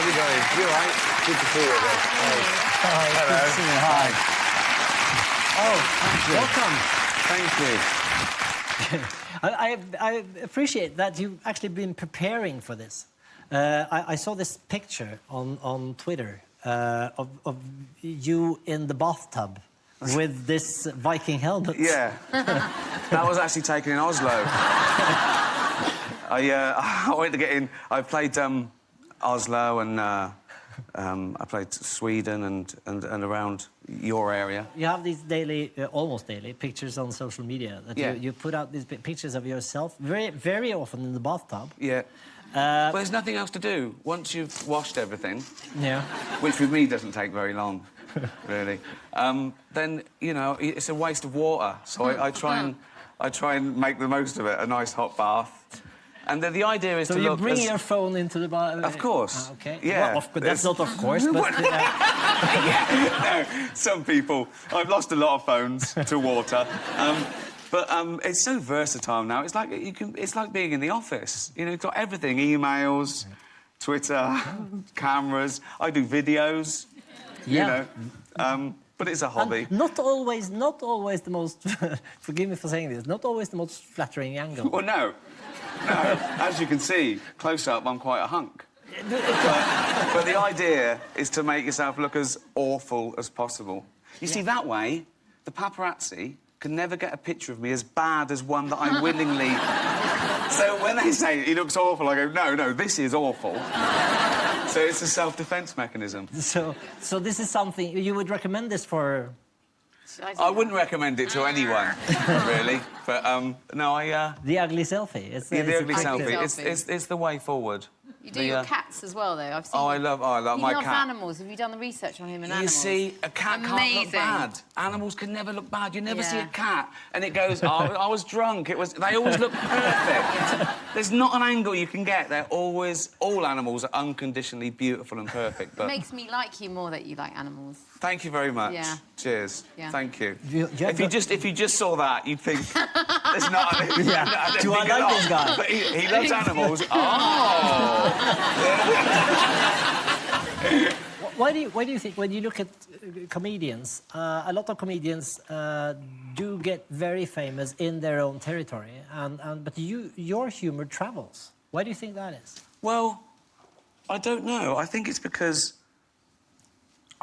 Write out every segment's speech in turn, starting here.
how's it going? You all right? Good to see you again. Hi. Good to see you. Hi. Oh, thank you. I appreciate that you've actually been preparing for this. I saw this picture on Twitter of you in the bathtub with this Viking helmet. Yeah, that was actually taken in Oslo. I went to get in. I played Oslo and I played Sweden and around your area. You have these daily, almost daily, pictures on social media. That you put out these pictures of yourself very often in the bathtub. Yeah. But there's nothing else to do once you've washed everything. Yeah. Which with me doesn't take very long, really. Then you know it's a waste of water. So I try and make the most of it. A nice hot bath. And the idea is so to you look bring your phone into the bath? Of course. Okay. Yeah. Well, that's not of course, but... Yeah, no, some people... I've lost a lot of phones to water. But it's so versatile now. It's like it's like being in the office. You know, you've got everything: emails, Twitter, cameras. I do videos. Yeah. You know, but it's a hobby. And not always the most. Forgive me for saying this. Not always the most flattering angle. Well, no. As you can see, close up, I'm quite a hunk. But the idea is to make yourself look as awful as possible. You see, that way, the paparazzi can never get a picture of me as bad as one that I willingly... So when they say he looks awful, I go, no, this is awful. So it's a self-defence mechanism. So this is something... You would recommend this for... I wouldn't recommend it to anyone, really. But, no, The ugly selfie. The ugly selfie. It's the way forward. You do your cats as well, though. I've seen. Oh, I love my cat. You love animals. Have you done the research on him and animals? You see, a cat can't look bad. Animals can never look bad. You never see a cat and it goes, oh, I was drunk. They always look perfect. There's not an angle you can get. They're always... All animals are unconditionally beautiful and perfect, but... It makes me like you more that you like animals. Thank you very much. Yeah. Cheers. Yeah. Thank you. If you just saw that, you'd think there's not. Do I like this guy? But he loves animals. Oh. Why do you think when you look at comedians, a lot of comedians do get very famous in their own territory, but your humor travels. Why do you think that is? Well, I don't know. I think it's because.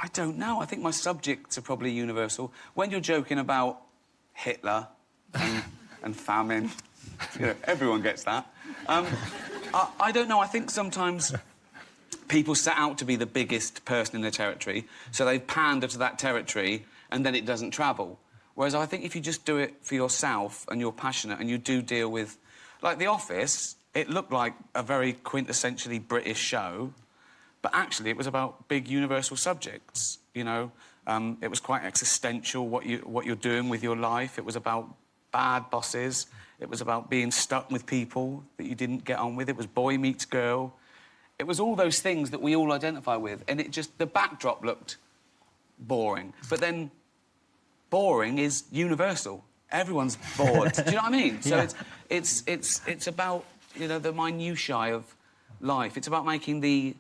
I don't know. I think my subjects are probably universal. When you're joking about Hitler and famine, you know, everyone gets that. I don't know. I think sometimes people set out to be the biggest person in their territory, so they pander to that territory, and then it doesn't travel. Whereas I think if you just do it for yourself and you're passionate and you do deal with... Like The Office, it looked like a very quintessentially British show, but actually, it was about big universal subjects, you know. It was quite existential, what you're doing with your life. It was about bad bosses. It was about being stuck with people that you didn't get on with. It was boy meets girl. It was all those things that we all identify with. And it just... The backdrop looked boring. But then boring is universal. Everyone's bored. Do you know what I mean? So it's about, you know, the minutiae of life. It's about making the...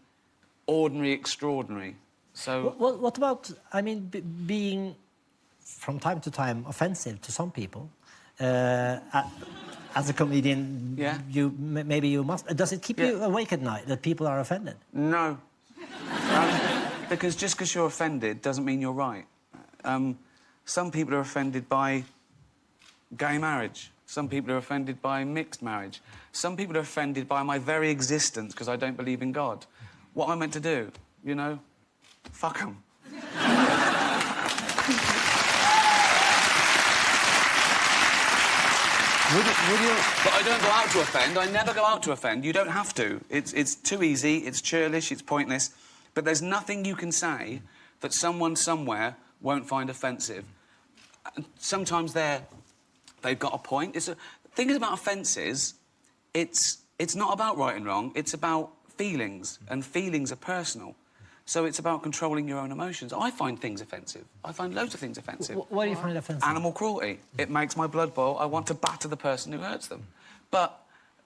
ordinary extraordinary. So what about, I mean, being from time to time offensive to some people? As a comedian, maybe you must. Does it keep you awake at night that people are offended? No. Because just because you're offended doesn't mean you're right. Some people are offended by gay marriage. Some people are offended by mixed marriage. Some people are offended by my very existence because I don't believe in God. What am I meant to do? You know? Fuck them. Would you... But I don't go out to offend. I never go out to offend. You don't have to. It's too easy, it's churlish, it's pointless. But there's nothing you can say that someone somewhere won't find offensive. Sometimes they've got a point. The thing is about offences, it's not about right and wrong, it's about feelings, and feelings are personal. So it's about controlling your own emotions. I find things offensive. I find loads of things offensive. What do you find offensive? Animal cruelty. It makes my blood boil. I want to batter the person who hurts them. But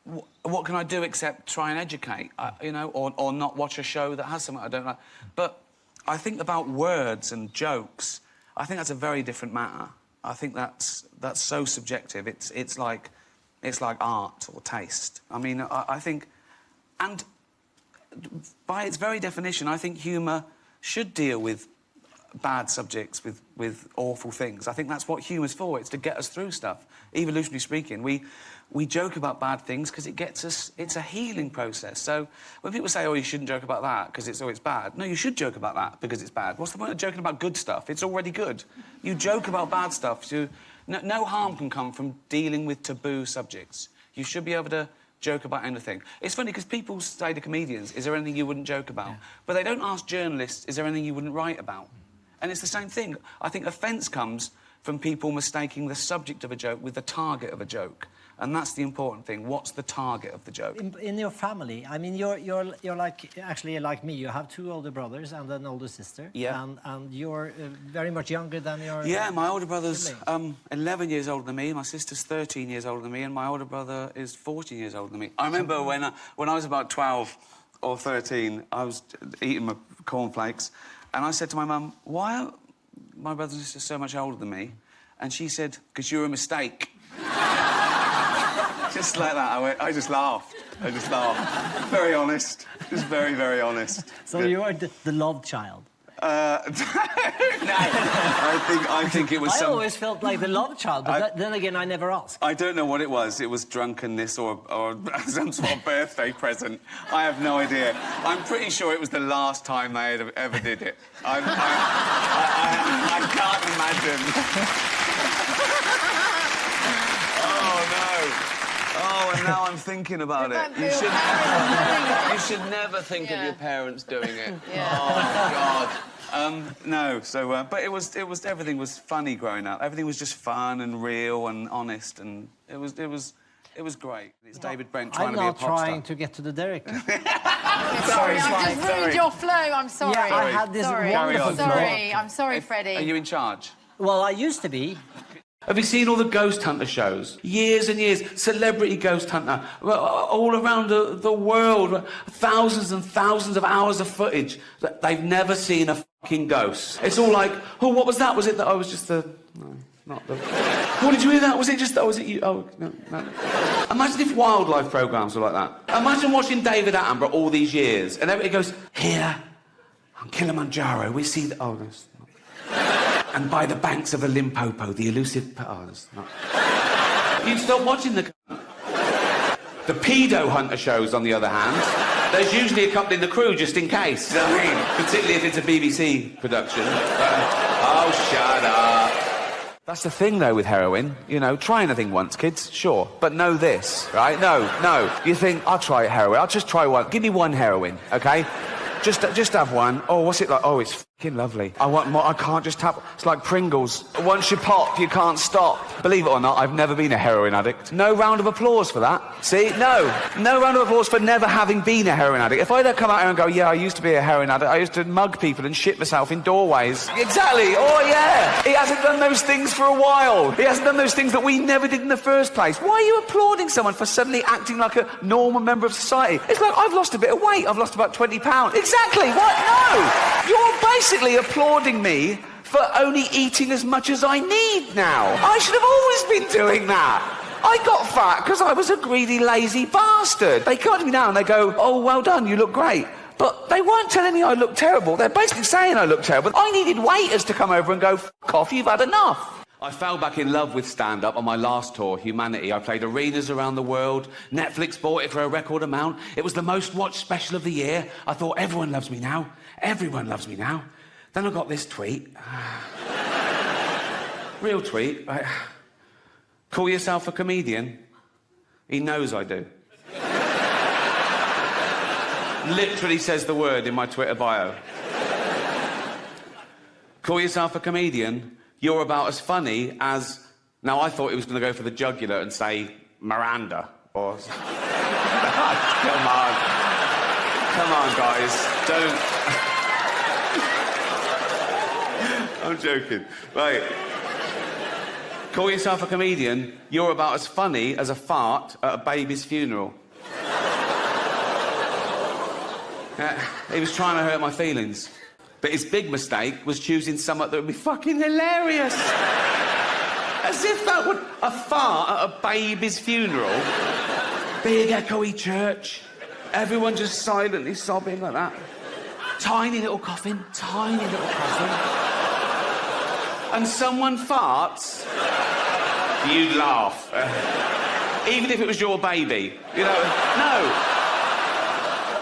what can I do except try and educate, you know, or not watch a show that has something I don't like. But I think about words and jokes, I think that's a very different matter. I think that's so subjective. It's like art or taste. I mean, I think, and by its very definition, I think humour should deal with bad subjects, with awful things. I think that's what humour's for. It's to get us through stuff. Evolutionarily speaking, we joke about bad things because it gets us... It's a healing process. So when people say, oh, you shouldn't joke about that because it's bad, no, you should joke about that because it's bad. What's the point of joking about good stuff? It's already good. You joke about bad stuff. No harm can come from dealing with taboo subjects. You should be able to joke about anything. It's funny because people say to comedians, is there anything you wouldn't joke about? Yeah. But they don't ask journalists, is there anything you wouldn't write about? And it's the same thing. I think offence comes from people mistaking the subject of a joke with the target of a joke. And that's the important thing. What's the target of the joke? In your family, I mean, you're like, actually like me. You have 2 older brothers and an older sister. Yeah. And you're very much younger than your... Yeah, my older brother's 11 years older than me. My sister's 13 years older than me. And my older brother is 14 years older than me. I remember when I was about 12 or 13, I was eating my cornflakes. And I said to my mum, why are my brothers and sisters so much older than me? And she said, because you're a mistake. Just like that, I just laughed. I just laughed. Very honest. Just very, very honest. So you are the love child? No. I think it was I always felt like the love child, but then again, I never asked. I don't know what it was. It was drunkenness or some sort of birthday present. I have no idea. I'm pretty sure it was the last time they ever did it. I can't imagine. Oh, and now I'm thinking about it. You should never think of your parents doing it. Yeah. Oh, God. No, so... but it was... Everything was funny growing up. Everything was just fun and real and honest, and it was great. It's David Brent trying to be a pop star. I'm not trying to get to the Derek. Sorry, I've just ruined your flow. I'm sorry. Yeah, I had this wonderful flow. Sorry, I'm sorry, Freddie. Are you in charge? Well, I used to be. Have you seen all the ghost hunter shows? Years and years. Celebrity ghost hunter. All around the world. Thousands and thousands of hours of footage. They've never seen a fucking ghost. It's all like, oh, what was that? Was it that I was just the... No, not the... What did you hear that? Was it just... Oh, was it you? Oh, no. Imagine if wildlife programmes were like that. Imagine watching David Attenborough all these years and everybody goes, here, on Kilimanjaro, we see the... Oh, no, it's not... And by the banks of the Limpopo, the elusive... Oh, that's not... You'd stop watching the... The pedo hunter shows, on the other hand, there's usually accompanying the crew just in case. You know what I mean? Particularly if it's a BBC production. Oh, shut up. That's the thing, though, with heroin. You know, try anything once, kids, sure. But know this, right? No. You think, I'll try heroin. I'll just try one. Give me one heroin, OK? Just have one. Oh, what's it like? Oh, it's fucking lovely. I want more. I can't just tap. It's like Pringles. Once you pop, you can't stop. Believe it or not, I've never been a heroin addict. No round of applause for that. See? No round of applause for never having been a heroin addict. If I come out here and go, yeah, I used to be a heroin addict. I used to mug people and shit myself in doorways. Exactly. Oh, yeah. He hasn't done those things for a while. He hasn't done those things that we never did in the first place. Why are you applauding someone for suddenly acting like a normal member of society? It's like, I've lost a bit of weight. I've lost about 20 pounds. Exactly. What? No. You're basically applauding me for only eating as much as I need now. I should have always been doing that. I got fat because I was a greedy, lazy bastard. They come to me now and they go, oh, well done, you look great. But they weren't telling me I looked terrible. They're basically saying I look terrible. I needed waiters to come over and go, fuck off, you've had enough. I fell back in love with stand-up on my last tour, Humanity. I played arenas around the world. Netflix bought it for a record amount. It was the most watched special of the year. I thought, everyone loves me now. Everyone loves me now. Then I got this tweet. Real tweet. Right. Call yourself a comedian? He knows I do. Literally says the word in my Twitter bio. Call yourself a comedian? You're about as funny as... Now, I thought he was going to go for the jugular and say Miranda, or... Come on, guys. Don't... I'm joking. Right. Call yourself a comedian, you're about as funny as a fart at a baby's funeral. He was trying to hurt my feelings. But his big mistake was choosing something that would be fucking hilarious. As if that would... A fart at a baby's funeral. Big echoey church. Everyone just silently sobbing like that. Tiny little coffin. Tiny little coffin. And someone farts, you'd laugh. Even if it was your baby. You know, no.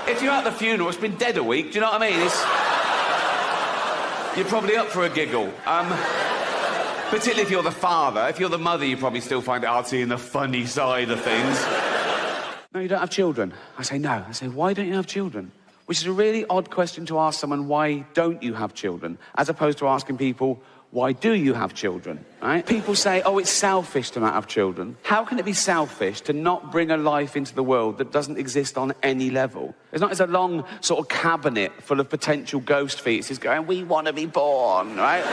If you're at the funeral, it's been dead a week, do you know what I mean? You're probably up for a giggle. Particularly if you're the father. If you're the mother, you probably still find it hard seeing the funny side of things. No, you don't have children. I say, no. I say, why don't you have children? Which is a really odd question to ask someone, why don't you have children? As opposed to asking people, why do you have children, right? People say, oh, it's selfish to not have children. How can it be selfish to not bring a life into the world that doesn't exist on any level? It's not as a long sort of cabinet full of potential ghost fetuses going, we want to be born, right?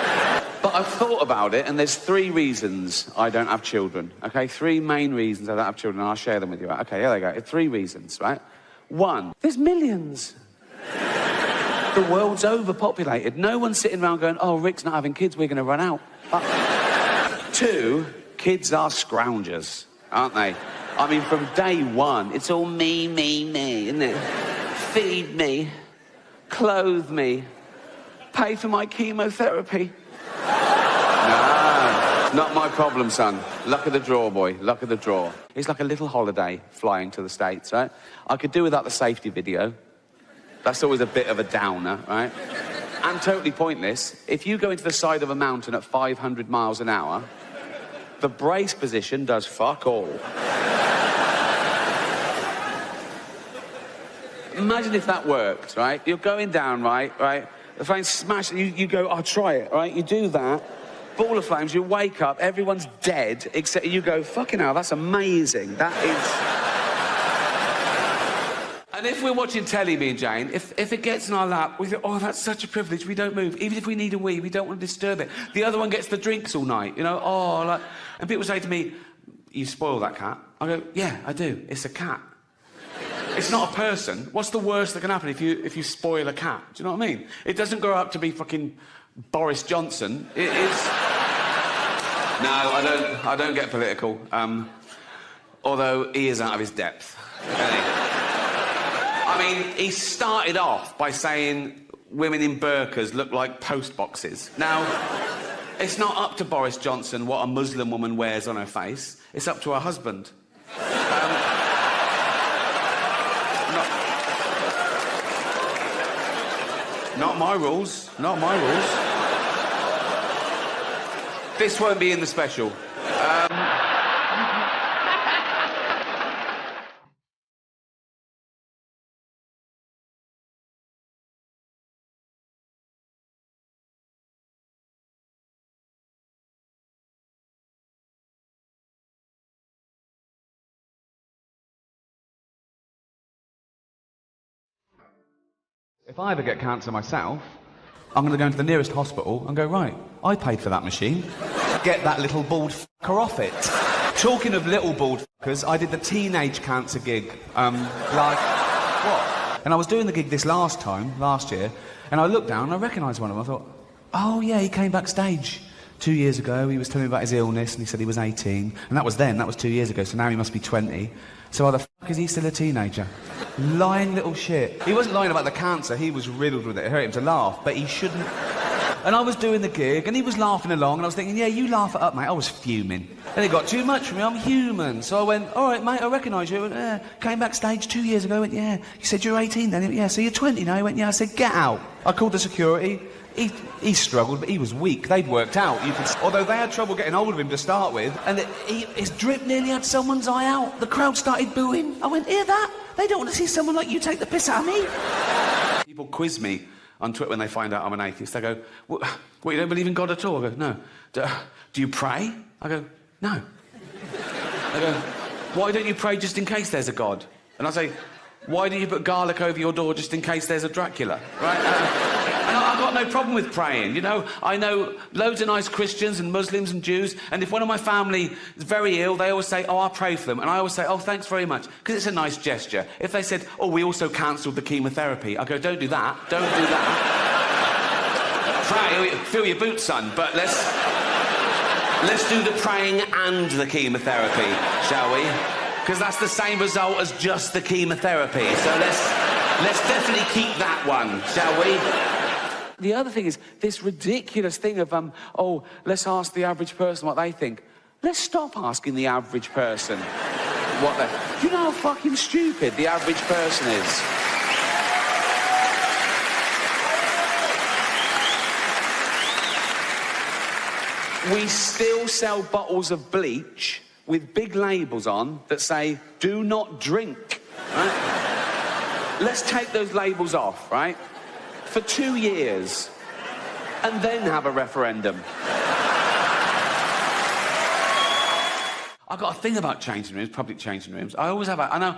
But I've thought about it, and there's 3 reasons I don't have children, OK? 3 main reasons I don't have children, and I'll share them with you. OK, here they go. 3 reasons, right? 1, there's millions. The world's overpopulated. No one's sitting around going, oh, Rick's not having kids, we're going to run out. 2, kids are scroungers, aren't they? I mean, from day 1, it's all me, isn't it? Feed me, clothe me, pay for my chemotherapy. No, not my problem, son. Luck of the draw, boy, luck of the draw. It's like a little holiday flying to the States, right? I could do without the safety video. That's always a bit of a downer, right? And totally pointless. If you go into the side of a mountain at 500 miles an hour, the brace position does fuck all. Imagine if that worked, right? You're going down, right? The flames smash, you go, I'll try it, right? You do that, ball of flames, you wake up, everyone's dead, except you go, fucking hell, that's amazing. That is... And if we're watching telly, me and Jane, if it gets in our lap, we think, oh, that's such a privilege, we don't move. Even if we need a wee, we don't want to disturb it. The other one gets the drinks all night, you know, oh, like... And people say to me, you spoil that cat. I go, yeah, I do. It's a cat. It's not a person. What's the worst that can happen if you spoil a cat? Do you know what I mean? It doesn't grow up to be fucking Boris Johnson. It is... No, I don't get political. Although he is out of his depth. I mean, he started off by saying women in burqas look like post boxes. Now, it's not up to Boris Johnson what a Muslim woman wears on her face. It's up to her husband. Not my rules. Not my rules. This won't be in the special. If I ever get cancer myself, I'm going to go into the nearest hospital and go, right, I paid for that machine. Get that little bald f***er off it. Talking of little bald f***ers, I did the teenage cancer gig, like, what? And I was doing the gig this last year, and I looked down and I recognised one of them. I thought, oh, yeah, he came backstage 2 years ago. He was telling me about his illness, and he said he was 18. And that was then, that was 2 years ago, so now he must be 20. So why the f*** is he still a teenager? Lying little shit. He wasn't lying about the cancer, he was riddled with it. It hurt him to laugh, but he shouldn't... And I was doing the gig, and he was laughing along, and I was thinking, yeah, you laugh it up, mate. I was fuming. And it got too much for me, I'm human. So I went, all right, mate, I recognise you. I went, yeah. Came backstage 2 years ago, I went, yeah. He said, you're 18 then? He went, yeah, so you're 20 now? He went, yeah. I said, get out. I called the security. He struggled, but he was weak. They'd worked out. Although they had trouble getting hold of him to start with, and his drip nearly had someone's eye out. The crowd started booing. I went, hear that? They don't want to see someone like you take the piss out of me. People quiz me on Twitter when they find out I'm an atheist. They go, what, you don't believe in God at all? I go, no. Do you pray? I go, no. They go, why don't you pray just in case there's a God? And I say, why do you put garlic over your door just in case there's a Dracula? Right? And I've got no problem with praying, you know. I know loads of nice Christians and Muslims and Jews, and if one of my family is very ill, they always say, oh, I'll pray for them. And I always say, oh, thanks very much, because it's a nice gesture. If they said, oh, we also cancelled the chemotherapy, I go, don't do that, don't do that. Pray, fill your boots, son, but let's do the praying and the chemotherapy, shall we? Because that's the same result as just the chemotherapy. So let's definitely keep that one, shall we? The other thing is this ridiculous thing of, oh, let's ask the average person what they think. Let's stop asking the average person what they... You know how fucking stupid the average person is? We still sell bottles of bleach with big labels on that say, do not drink, right? Let's take those labels off, right? For 2 years, and then have a referendum. I've got a thing about changing rooms, public changing rooms. I always have. I know.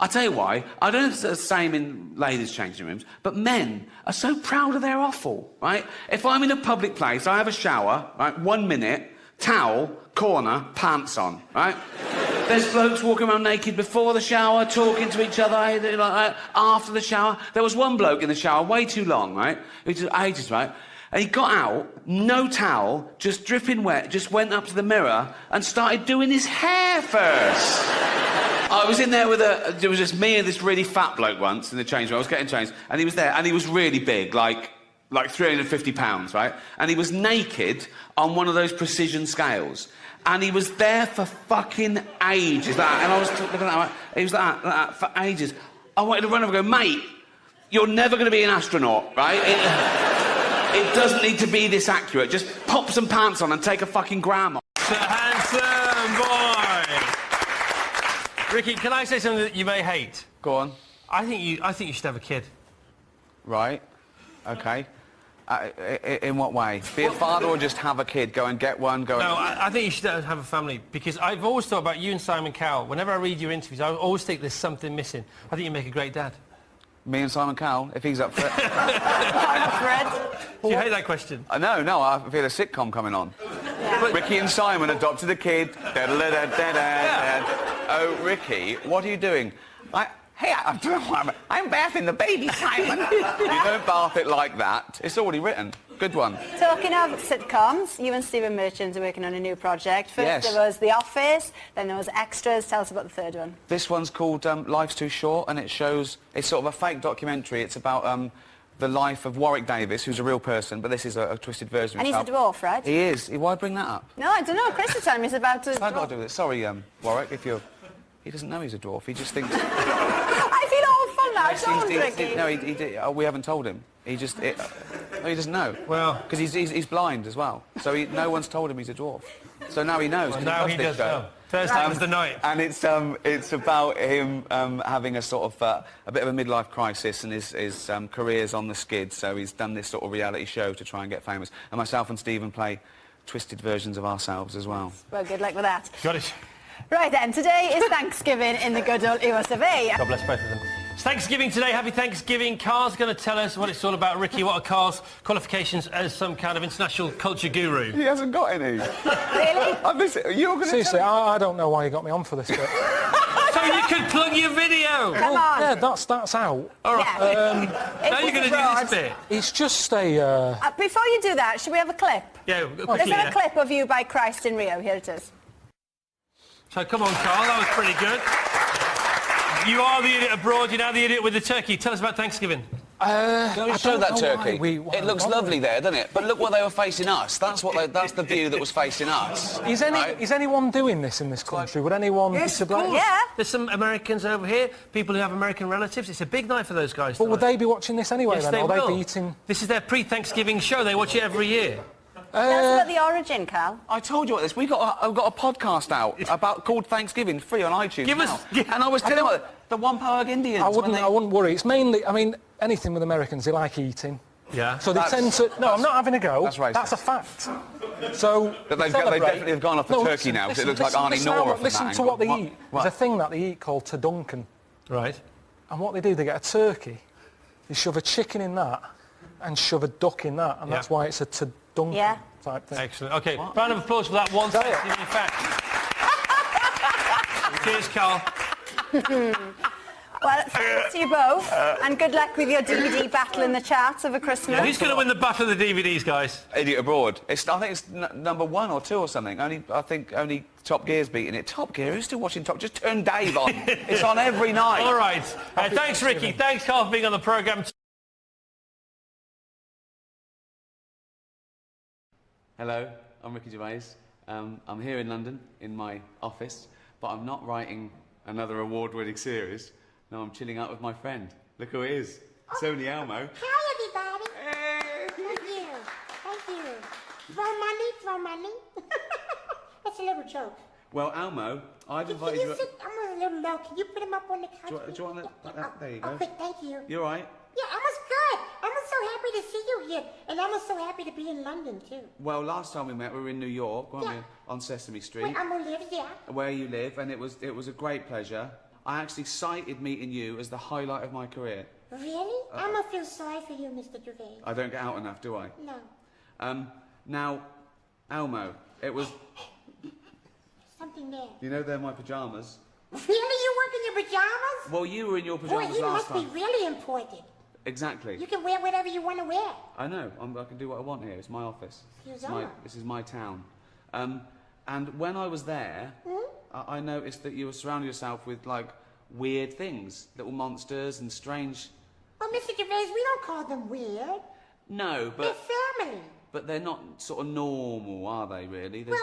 I'll tell you why. I don't know if it's the same in ladies' changing rooms, but men are so proud of their offal, right? If I'm in a public place, I have a shower, right? 1 minute, towel, corner, pants on, right? There's blokes walking around naked before the shower, talking to each other, like that, after the shower. There was one bloke in the shower, way too long, right? It was ages, right? And he got out, no towel, just dripping wet, just went up to the mirror and started doing his hair first. I was in there with there was just me and this really fat bloke once in the change room. I was getting changed, and he was there, and he was really big, like 350 pounds, right? And he was naked on one of those precision scales. And he was there for fucking ages, and I was looking at that, he was like that for ages. I wanted to run over and go, mate, you're never going to be an astronaut, right? It doesn't need to be this accurate. Just pop some pants on and take a fucking gram off. The handsome boy! Ricky, can I say something that you may hate? Go on. I think you should have a kid. Right. OK. In what way? Be a father or just have a kid? Go and get one? No, I think you should have a family, because I've always thought about you and Simon Cowell. Whenever I read your interviews, I always think there's something missing. I think you make a great dad. Me and Simon Cowell, if he's up for it. Fred. Do you hate that question? No, I feel a sitcom coming on. Yeah. Ricky and Simon adopted a kid. Oh, Ricky, what are you doing? I'm bathing the baby, Simon. You don't bath it like that. It's already written. Good one. Talking of sitcoms, you and Stephen Merchant are working on a new project. First there was The Office, then there was Extras. Tell us about the third one. This one's called Life's Too Short, and it's sort of a fake documentary. It's about the life of Warwick Davis, who's a real person, but this is a twisted version of And himself. he's a dwarf, right? He is. Why bring that up? No, I don't know. Chris is telling me he's about to... I've got to do this. Sorry, Warwick, if you're... He doesn't know he's a dwarf. He just thinks... I feel awful now. Don't, Ricky. No, we haven't told him. He doesn't know. Well... Because he's blind as well. So no one's told him he's a dwarf. So now he knows. Well, now he does know. Thursday was the night. And it's about him having a sort of a bit of a midlife crisis, and his career's on the skid. So he's done this sort of reality show to try and get famous. And myself and Stephen play twisted versions of ourselves as well. Well, good luck with that. Got it. Right then, today is Thanksgiving in the good old US of A. God bless both of them. It's Thanksgiving today. Happy Thanksgiving. Carl's going to tell us what it's all about. Ricky, what are Carl's qualifications as some kind of international culture guru? He hasn't got any. Really? You're going to Seriously, I don't know why you got me on for this bit. So you could plug your video. Come on. Yeah, that's out. All right. Yeah. Now you're going to do this bit. It's just a... Before you do that, should we have a clip? Yeah, Let's quickly. have a clip of you by Christ in Rio. Here it is. So come on, Carl, that was pretty good. You are the idiot abroad, you're now the idiot with the turkey. Tell us about Thanksgiving. Go show that turkey. Why It looks lovely there, doesn't it? But look what they were facing us. That's the view that was facing us. Is anyone doing this in this country? Would anyone be to blame? Yeah. There's some Americans over here, people who have American relatives. It's a big night for those guys. But would they be watching this anyway Yes, then? they Or will. they be eating... This is their pre-Thanksgiving show. They watch it every year. Tell us about the origin, Carl. I told you what this. I've got a podcast out called Thanksgiving, free on iTunes. Give us- now. And I was telling you the Wampanoag Indians. I wouldn't worry. It's mainly... I mean, anything with Americans, they like eating. Yeah. So they tend to... No, I'm not having a go. That's racist. That's a fact. So... But they definitely have gone off the turkey now, because it looks like Arnie Nora from Listen that to what they angle. eat. There's a thing that they eat called Duncan. Right. And what they do, they get a turkey, they shove a chicken in that, and shove a duck in that, and that's why it's a to-dunkin type thing. Excellent. OK, round of applause for that one scientific fact. Cheers, Carl. Well, thanks to you both, and good luck with your DVD battle in the charts over Christmas. Who's going to win the battle of the DVDs, guys? Idiot Abroad. I think it's number 1 or 2 or something. I think only Top Gear's beating it. Top Gear? Who's still watching Top? Just turn Dave on. It's on every night. All right. Thanks, Ricky. Thanks, Carl, for being on the programme. Hello, I'm Ricky Gervais. I'm here in London, in my office, but I'm not writing another award-winning series. No, I'm chilling out with my friend. Look who it is. It's only Elmo. Hi, everybody. Hey. Thank you. Thank you. Throw money, throw money. That's a little joke. Well, Elmo, I've invited you... I'm a little low. Can you put him up on the couch? Do you want that? There you go. Okay, thank you. You all right? Yeah, Elmo's good. Elmo's so happy to see you here. And Elmo's so happy to be in London, too. Well, last time we met, we were in New York, weren't we? On Sesame Street. Where Elmo lives, Where you live, and it was a great pleasure. I actually cited meeting you as the highlight of my career. Really? Elmo feels sorry for you, Mr. Gervais. I don't get out enough, do I? No. Now, Elmo, it was... Something there. You know they're my pyjamas. Really? You work in your pajamas? Well, you were in your pyjamas Boy, last time. you must be really important. Exactly. You can wear whatever you want to wear. I know. I can do what I want here. It's my office. This is my town. And when I was there, I noticed that you were surrounding yourself with, like, weird things. Little monsters and strange... Oh, Mr. Gervais, we don't call them weird. No, but... They're family. But they're not sort of normal, are they, really? Well,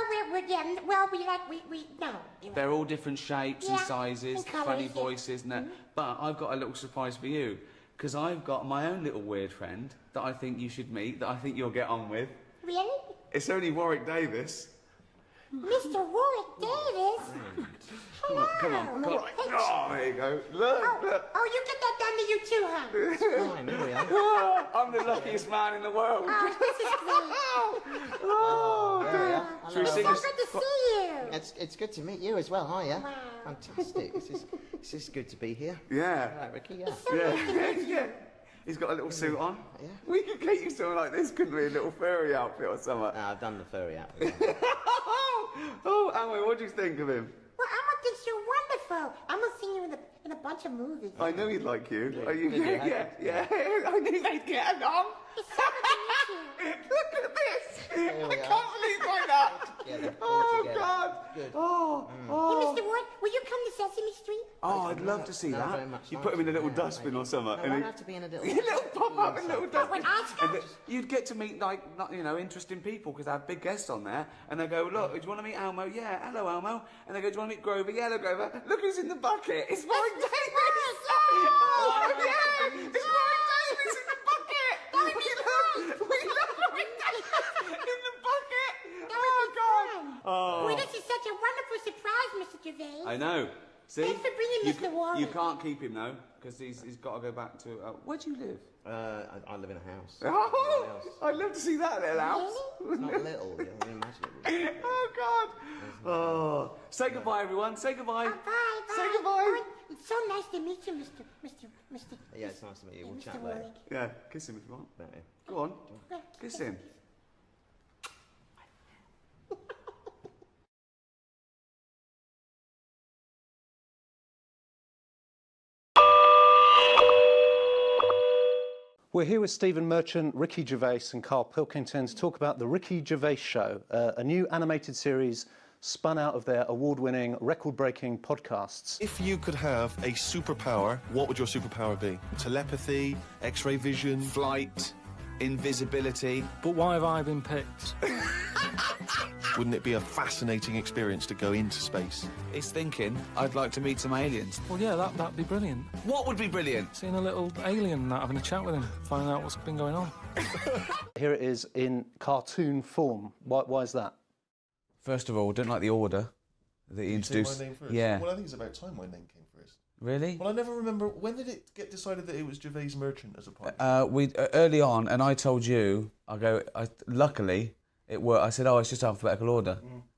no. They're all different shapes and sizes, and colours, funny voices, and that. But I've got a little surprise for you, because I've got my own little weird friend that I think you should meet, that I think you'll get on with. Really? It's only Warwick Davis. Mr. Warwick Davis? Hello. Come on. Oh, there you go. Look. Oh, you get that done to you too, huh? Fine, here we are. I'm the luckiest man in the world. Oh, this is great. Should we It's sing so this? good to see you. It's good to meet you as well. Hiya. Wow. Fantastic. This is good to be here. Yeah. Right, Ricky. Yeah. So nice to meet you. Yeah. He's got a little suit on. Yeah. We could get you something like this, couldn't we? A little furry outfit or something. I've done the furry outfit. Oh, Elmo, what do you think of him? Well, Elmo thinks you're wonderful. I'm going to see you in a bunch of movies. I know he'd like you. Yeah. Are you? Yeah. I knew they'd get along. It's so good to meet you. Look at this. Here we I are. can't believe like that. Together, all Oh, together. God. Good. Oh. Hey, Mr. Ward, will you come to Sesame Street? Oh, I'd love to see No, that. very much You like put him in a it. little Yeah, dustbin maybe. or something. No, and I'd have to be in a little... little pop-up in a little dustbin. When And you'd get to meet, like, interesting people, because I have big guests on there. And they go, look, do you want to meet Elmo? Yeah, hello, Elmo. And they go, do you want to meet Grover? Yeah, hello, Grover. Look who's in the bucket. It's Warwick Davis. Oh, yeah. It's Warwick Davis in the bucket. We love Warwick Davis in the bucket. Oh, God. Oh. Boy, this is such a wonderful surprise, Mr. Gervais. I know. See? Thanks for bringing Mr. Warwick. You can't keep him, though, because he's got to go back to... where do you live? I live in a house. Oh, I'd love to see that little house. It's not little. You can imagine it. Oh, God. Oh. Say goodbye, everyone. Say goodbye. Oh, bye. Say goodbye. Oh, it's so nice to meet you, Mr. Yeah, it's nice to meet you. We'll Mr. chat Warwick. later. Yeah, kiss him if you want. Don't you? Go on. Kiss him. We're here with Stephen Merchant, Ricky Gervais and Karl Pilkington to talk about The Ricky Gervais Show, a new animated series spun out of their award-winning, record-breaking podcasts. If you could have a superpower, what would your superpower be? Telepathy, X-ray vision? Flight, invisibility. But why have I been picked? Wouldn't it be a fascinating experience to go into space? He's thinking, I'd like to meet some aliens. Well, yeah, that'd be brilliant. What would be brilliant? Seeing a little alien and that, having a chat with him, finding out what's been going on. Here it is in cartoon form. Why is that? First of all, I don't like the order that he introduced. My name first? Yeah. Well, I think it's about time my name came first. Really? Well, I never remember, when did it get decided that it was Gervais Merchant as a part? Early on, and I told you, luckily, it worked. I said, oh, it's just alphabetical order.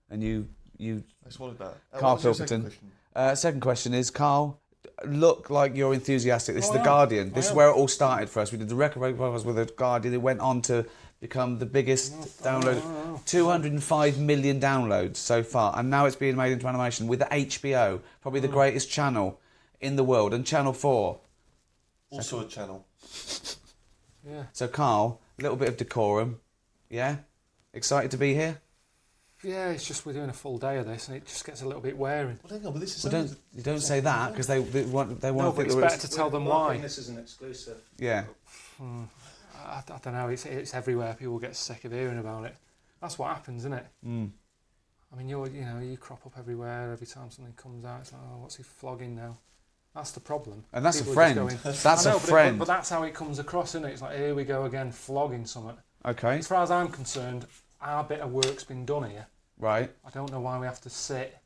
And you I swallowed that. Karl What was your second Pilkington. question? Second question is, Karl, look like you're enthusiastic. This is The Guardian. This is where it all started for us. We did the record break podcast with The Guardian. It went on to become the biggest download. 205 million downloads so far. And now it's being made into animation with HBO, probably the greatest channel in the world, and Channel 4. Also a channel. Yeah. So, Carl, a little bit of decorum. Yeah? Excited to be here? Yeah, it's just we're doing a full day of this, and it just gets a little bit wearing. Well, hang on, but this is... Well, don't say that, because they want No, to but think it's better to tell them why. This is an exclusive. Yeah. I don't know, it's everywhere. People get sick of hearing about it. That's what happens, isn't it? Mm. I mean, you crop up everywhere every time something comes out. It's like, oh, what's he flogging now? That's the problem. And that's People a friend. That's a friend. But that's how it comes across, isn't it? It's like, here we go again, flogging something. Okay. As far as I'm concerned, our bit of work's been done here. Right. I don't know why we have to sit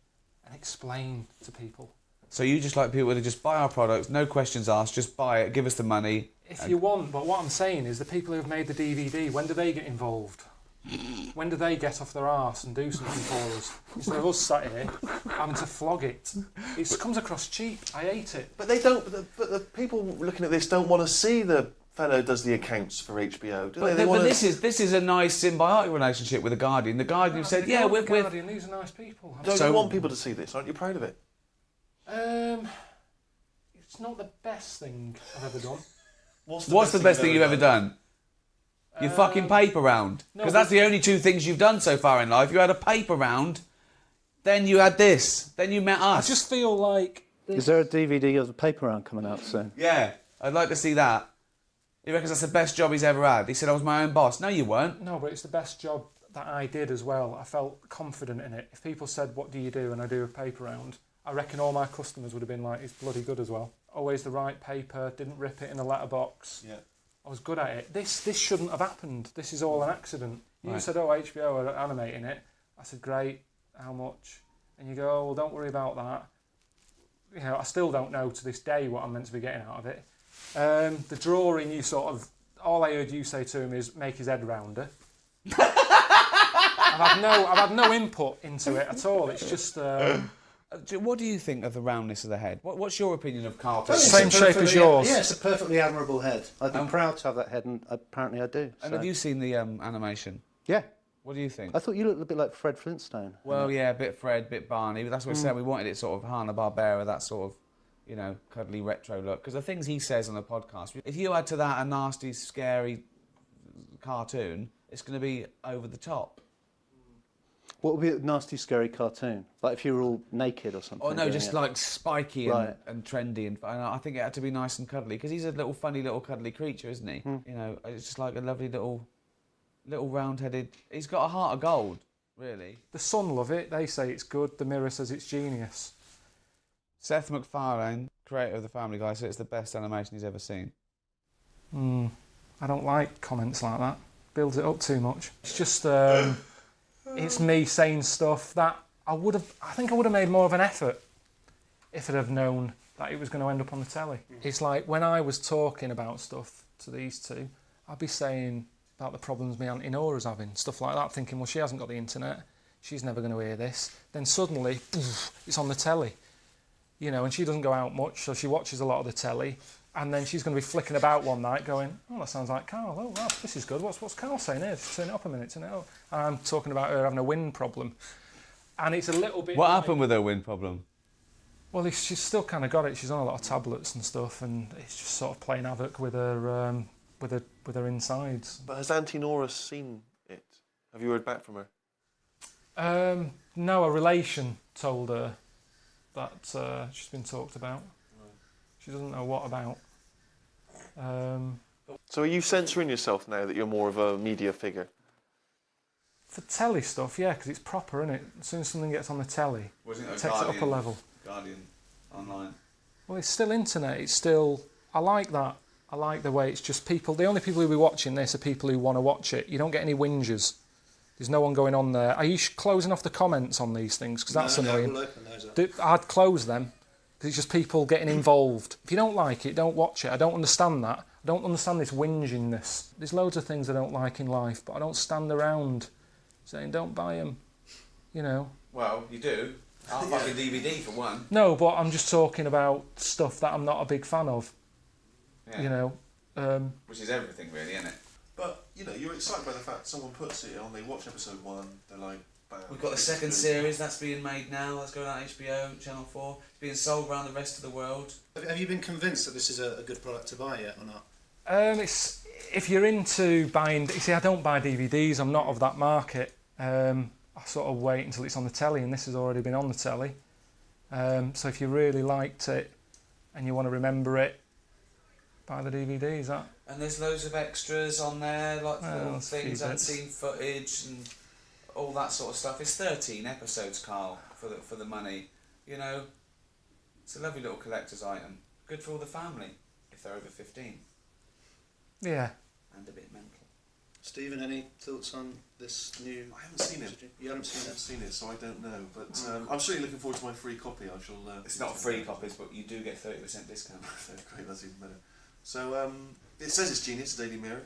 and explain to people. So you just like people to just buy our products, no questions asked, just buy it, give us the money. If you want, but what I'm saying is the people who have made the DVD, when do they get involved? When do they get off their arse and do something for us? Instead of us sat here having to flog it. It comes across cheap. I hate it. But they don't. But the people looking at this don't want to see the fellow does the accounts for HBO, do they? But this is a nice symbiotic relationship with The Guardian. The Guardian said, yeah, we're... Guardian, these are nice people. Don't you want people to see this? Aren't you proud of it? It's not the best thing I've ever done. What's the best thing you've ever done? Your fucking paper round. Because that's the only two things you've done so far in life. You had a paper round, then you had this, then you met us. I just feel like... Is there a DVD of the paper round coming out soon? Yeah, I'd like to see that. He reckons that's the best job he's ever had. He said I was my own boss. No, you weren't. No, but it's the best job that I did as well. I felt confident in it. If people said, what do you do? And I do a paper round, I reckon all my customers would have been like, it's bloody good as well. Always the right paper, didn't rip it in a letterbox. Yeah. I was good at it. This shouldn't have happened. This is all an accident. You said, oh, HBO are animating it. I said, great, how much? And you go, oh, well, don't worry about that. You know, I still don't know to this day what I'm meant to be getting out of it. The drawing, you sort of... All I heard you say to him is, make his head rounder. I've had no input into it at all. It's just... What do you think of the roundness of the head? What's your opinion of Karl? Same shape as yours. Yeah, it's a perfectly admirable head. I'd be proud to have that head, and apparently I do. And so. have you seen the animation? Yeah. What do you think? I thought you looked a bit like Fred Flintstone. Well, yeah, a bit Fred, bit Barney, but that's what we said. We wanted it sort of Hanna-Barbera, that sort of, you know, cuddly retro look. Because the things he says on the podcast, if you add to that a nasty, scary cartoon, it's going to be over the top. What would be a nasty, scary cartoon? Like if you were all naked or something? Oh, no, just like spiky and, Right. and trendy. And I think it had to be nice and cuddly, because he's a little funny little cuddly creature, isn't he? You know, it's just like a lovely little round-headed... He's got a heart of gold, really. The Sun love it. They say it's good. The Mirror says it's genius. Seth MacFarlane, creator of The Family Guy, said it's the best animation he's ever seen. I don't like comments like that. Builds it up too much. It's just... it's me saying stuff that I think I would have made more of an effort if I'd have known that it was going to end up on the telly. It's like when I was talking about stuff to these two, I'd be saying about the problems my Auntie Nora's having, stuff like that, thinking, well, she hasn't got the internet, she's never going to hear this. Then suddenly, it's on the telly, you know, and she doesn't go out much, so she watches a lot of the telly, and then she's going to be flicking about one night going, oh, that sounds like Carl. Oh, wow, this is good. What's Carl saying here? Turn it up a minute. Turn it up. And I'm talking about her having a wind problem. And it's a little bit... What happened with her wind problem? Well, she's still kind of got it. She's on a lot of tablets and stuff, and it's just sort of playing havoc with her with her insides. But has Auntie Nora seen it? Have you heard back from her? No, a relation told her that she's been talked about. Right. She doesn't know what about. So are you censoring yourself now that you're more of a media figure? For telly stuff, yeah, because it's proper, isn't it? As soon as something gets on the telly, it takes it up a level. Guardian online. Well, it's still internet. It's still... I like that. I like the way it's just people... The only people who will be watching this are people who want to watch it. You don't get any whingers. There's no one going on there. Are you closing off the comments on these things? Because that's annoying. We'll open those up. I'd close them, because it's just people getting involved. If you don't like it, don't watch it. I don't understand that. I don't understand this whingingness. There's loads of things I don't like in life, but I don't stand around saying, don't buy them, you know. Well, you do. I'll fucking DVD for one. No, but I'm just talking about stuff that I'm not a big fan of. Yeah. You know. Which is everything, really, isn't it? But, you know, you're excited by the fact someone puts it on, they watch episode 1, they're like, bam. We've got the second series, that's being made now, that's going out on HBO, Channel 4. It's being sold around the rest of the world. Have you been convinced that this is a good product to buy yet or not? It's if you're into buying. You see, I don't buy DVDs. I'm not of that market. I sort of wait until it's on the telly, and this has already been on the telly. So if you really liked it and you want to remember it, buy the DVDs. That. And there's loads of extras on there, like little things, bits. unseen footage, and all that sort of stuff. It's 13 episodes, Carl, for the money. You know, it's a lovely little collector's item. Good for all the family if they're over 15. Yeah. And a bit mental. Stephen, any thoughts on this new... I haven't seen it. You haven't seen it? I haven't seen it, so I don't know. But I'm certainly looking forward to my free copy. I shall... It's not free copies, but you do get 30% discount. Great, that's even better. So, it says it's genius, the Daily Mirror.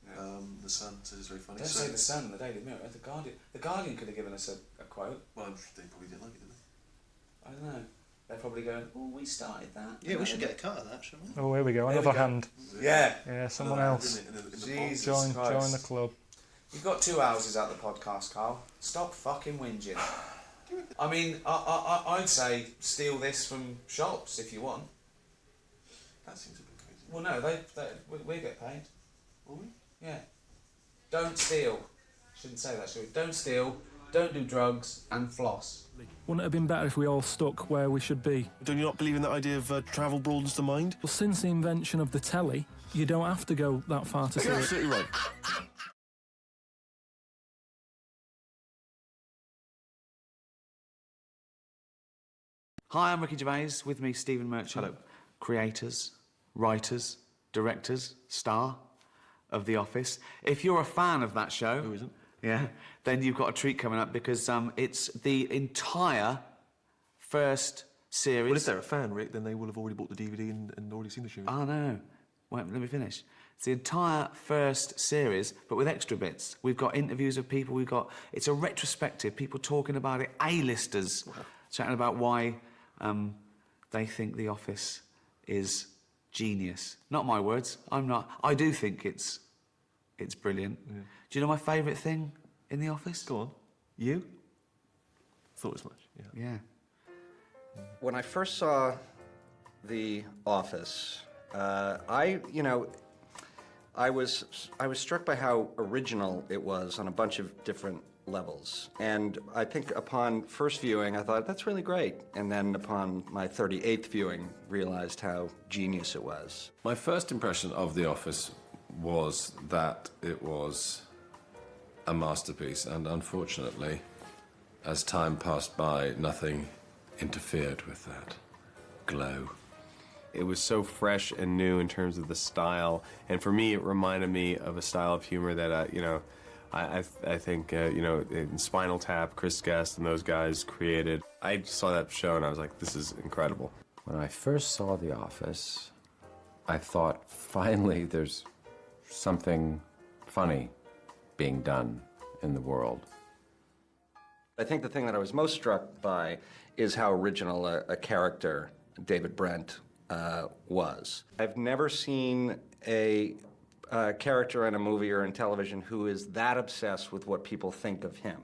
Yeah. The Sun says it's very funny. Don't say the Sun, the Daily Mirror, the Guardian. The Guardian could have given us a quote. Well, they probably didn't like it, did they? I don't know. They're probably going, oh, we started that. Yeah, we should get a cut of that, shouldn't we? Oh, here we go. There Another we go. hand. Yeah. Yeah, someone else. Jesus Join Christ. the club. You've got 2 houses out the podcast, Carl. Stop fucking whinging. I mean, I'd say steal this from shops if you want. That seems a bit crazy. Well, no, we get paid. Will we? Yeah. Don't steal. Shouldn't say that, should we? Don't steal, don't do drugs, and floss. Wouldn't it have been better if we all stuck where we should be? Don't you not believe in that idea of travel broadens the mind? Well, since the invention of the telly, you don't have to go that far to see You're it. absolutely right. Hi, I'm Ricky Gervais. With me, Stephen Merchant. Hello. Creators, writers, directors, star of The Office. If you're a fan of that show... Who isn't? Yeah, then you've got a treat coming up because it's the entire first series... Well, if they're a fan, Rick, then they will have already bought the DVD and already seen the show. Oh, no. Wait, let me finish. It's the entire first series, but with extra bits. We've got interviews of people, it's a retrospective, people talking about it, A-listers, chatting about why they think The Office is genius. Not my words, I'm not. I do think it's brilliant. Yeah. Do you know my favourite thing in The Office? Go on. You? Thought as much, yeah. Yeah. When I first saw The Office, I was struck by how original it was on a bunch of different levels. And I think upon first viewing, I thought, that's really great. And then upon my 38th viewing, realized how genius it was. My first impression of The Office was that it was a masterpiece, and unfortunately, as time passed by, nothing interfered with that glow. It was so fresh and new in terms of the style, and for me, it reminded me of a style of humor that, I think, in Spinal Tap, Chris Guest and those guys created. I saw that show and I was like, this is incredible. When I first saw The Office, I thought, finally, there's something funny being done in the world. I think the thing that I was most struck by is how original a character David Brent was. I've never seen a character in a movie or in television who is that obsessed with what people think of him.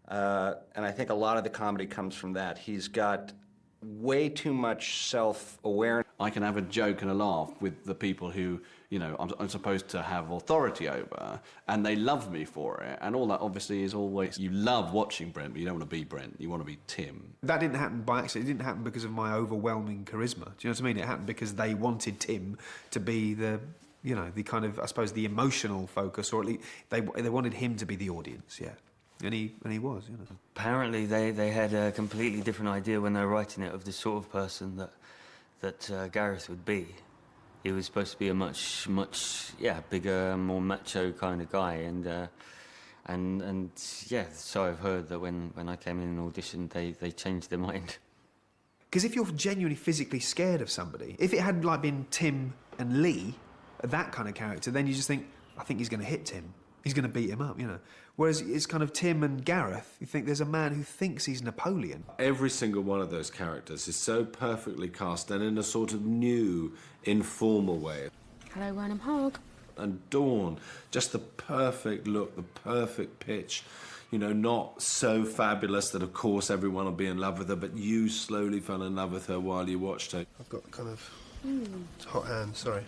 And I think a lot of the comedy comes from that. He's got way too much self-awareness. I can have a joke and a laugh with the people who, I'm supposed to have authority over, and they love me for it. And all that obviously is always, you love watching Brent, but you don't want to be Brent, you want to be Tim. That didn't happen by accident. It didn't happen because of my overwhelming charisma. Do you know what I mean? It happened because they wanted Tim to be the kind of, I suppose, the emotional focus, or at least they wanted him to be the audience, yeah. And he was, Apparently they had a completely different idea when they were writing it of the sort of person that Gareth would be. He was supposed to be a much bigger, more macho kind of guy, and so I've heard that when I came in and auditioned, they changed their mind. Because if you're genuinely physically scared of somebody, if it had been Tim and Lee, that kind of character, then you just think, I think he's going to hit Tim. he's going to beat him up, you know. Whereas it's kind of Tim and Gareth, you think there's a man who thinks he's Napoleon. Every single one of those characters is so perfectly cast and in a sort of new, informal way. Hello, Wernham Hogg. And Dawn, just the perfect look, the perfect pitch. You know, not so fabulous that, of course, everyone will be in love with her, but you slowly fell in love with her while you watched her. I've got kind of hot hand, sorry.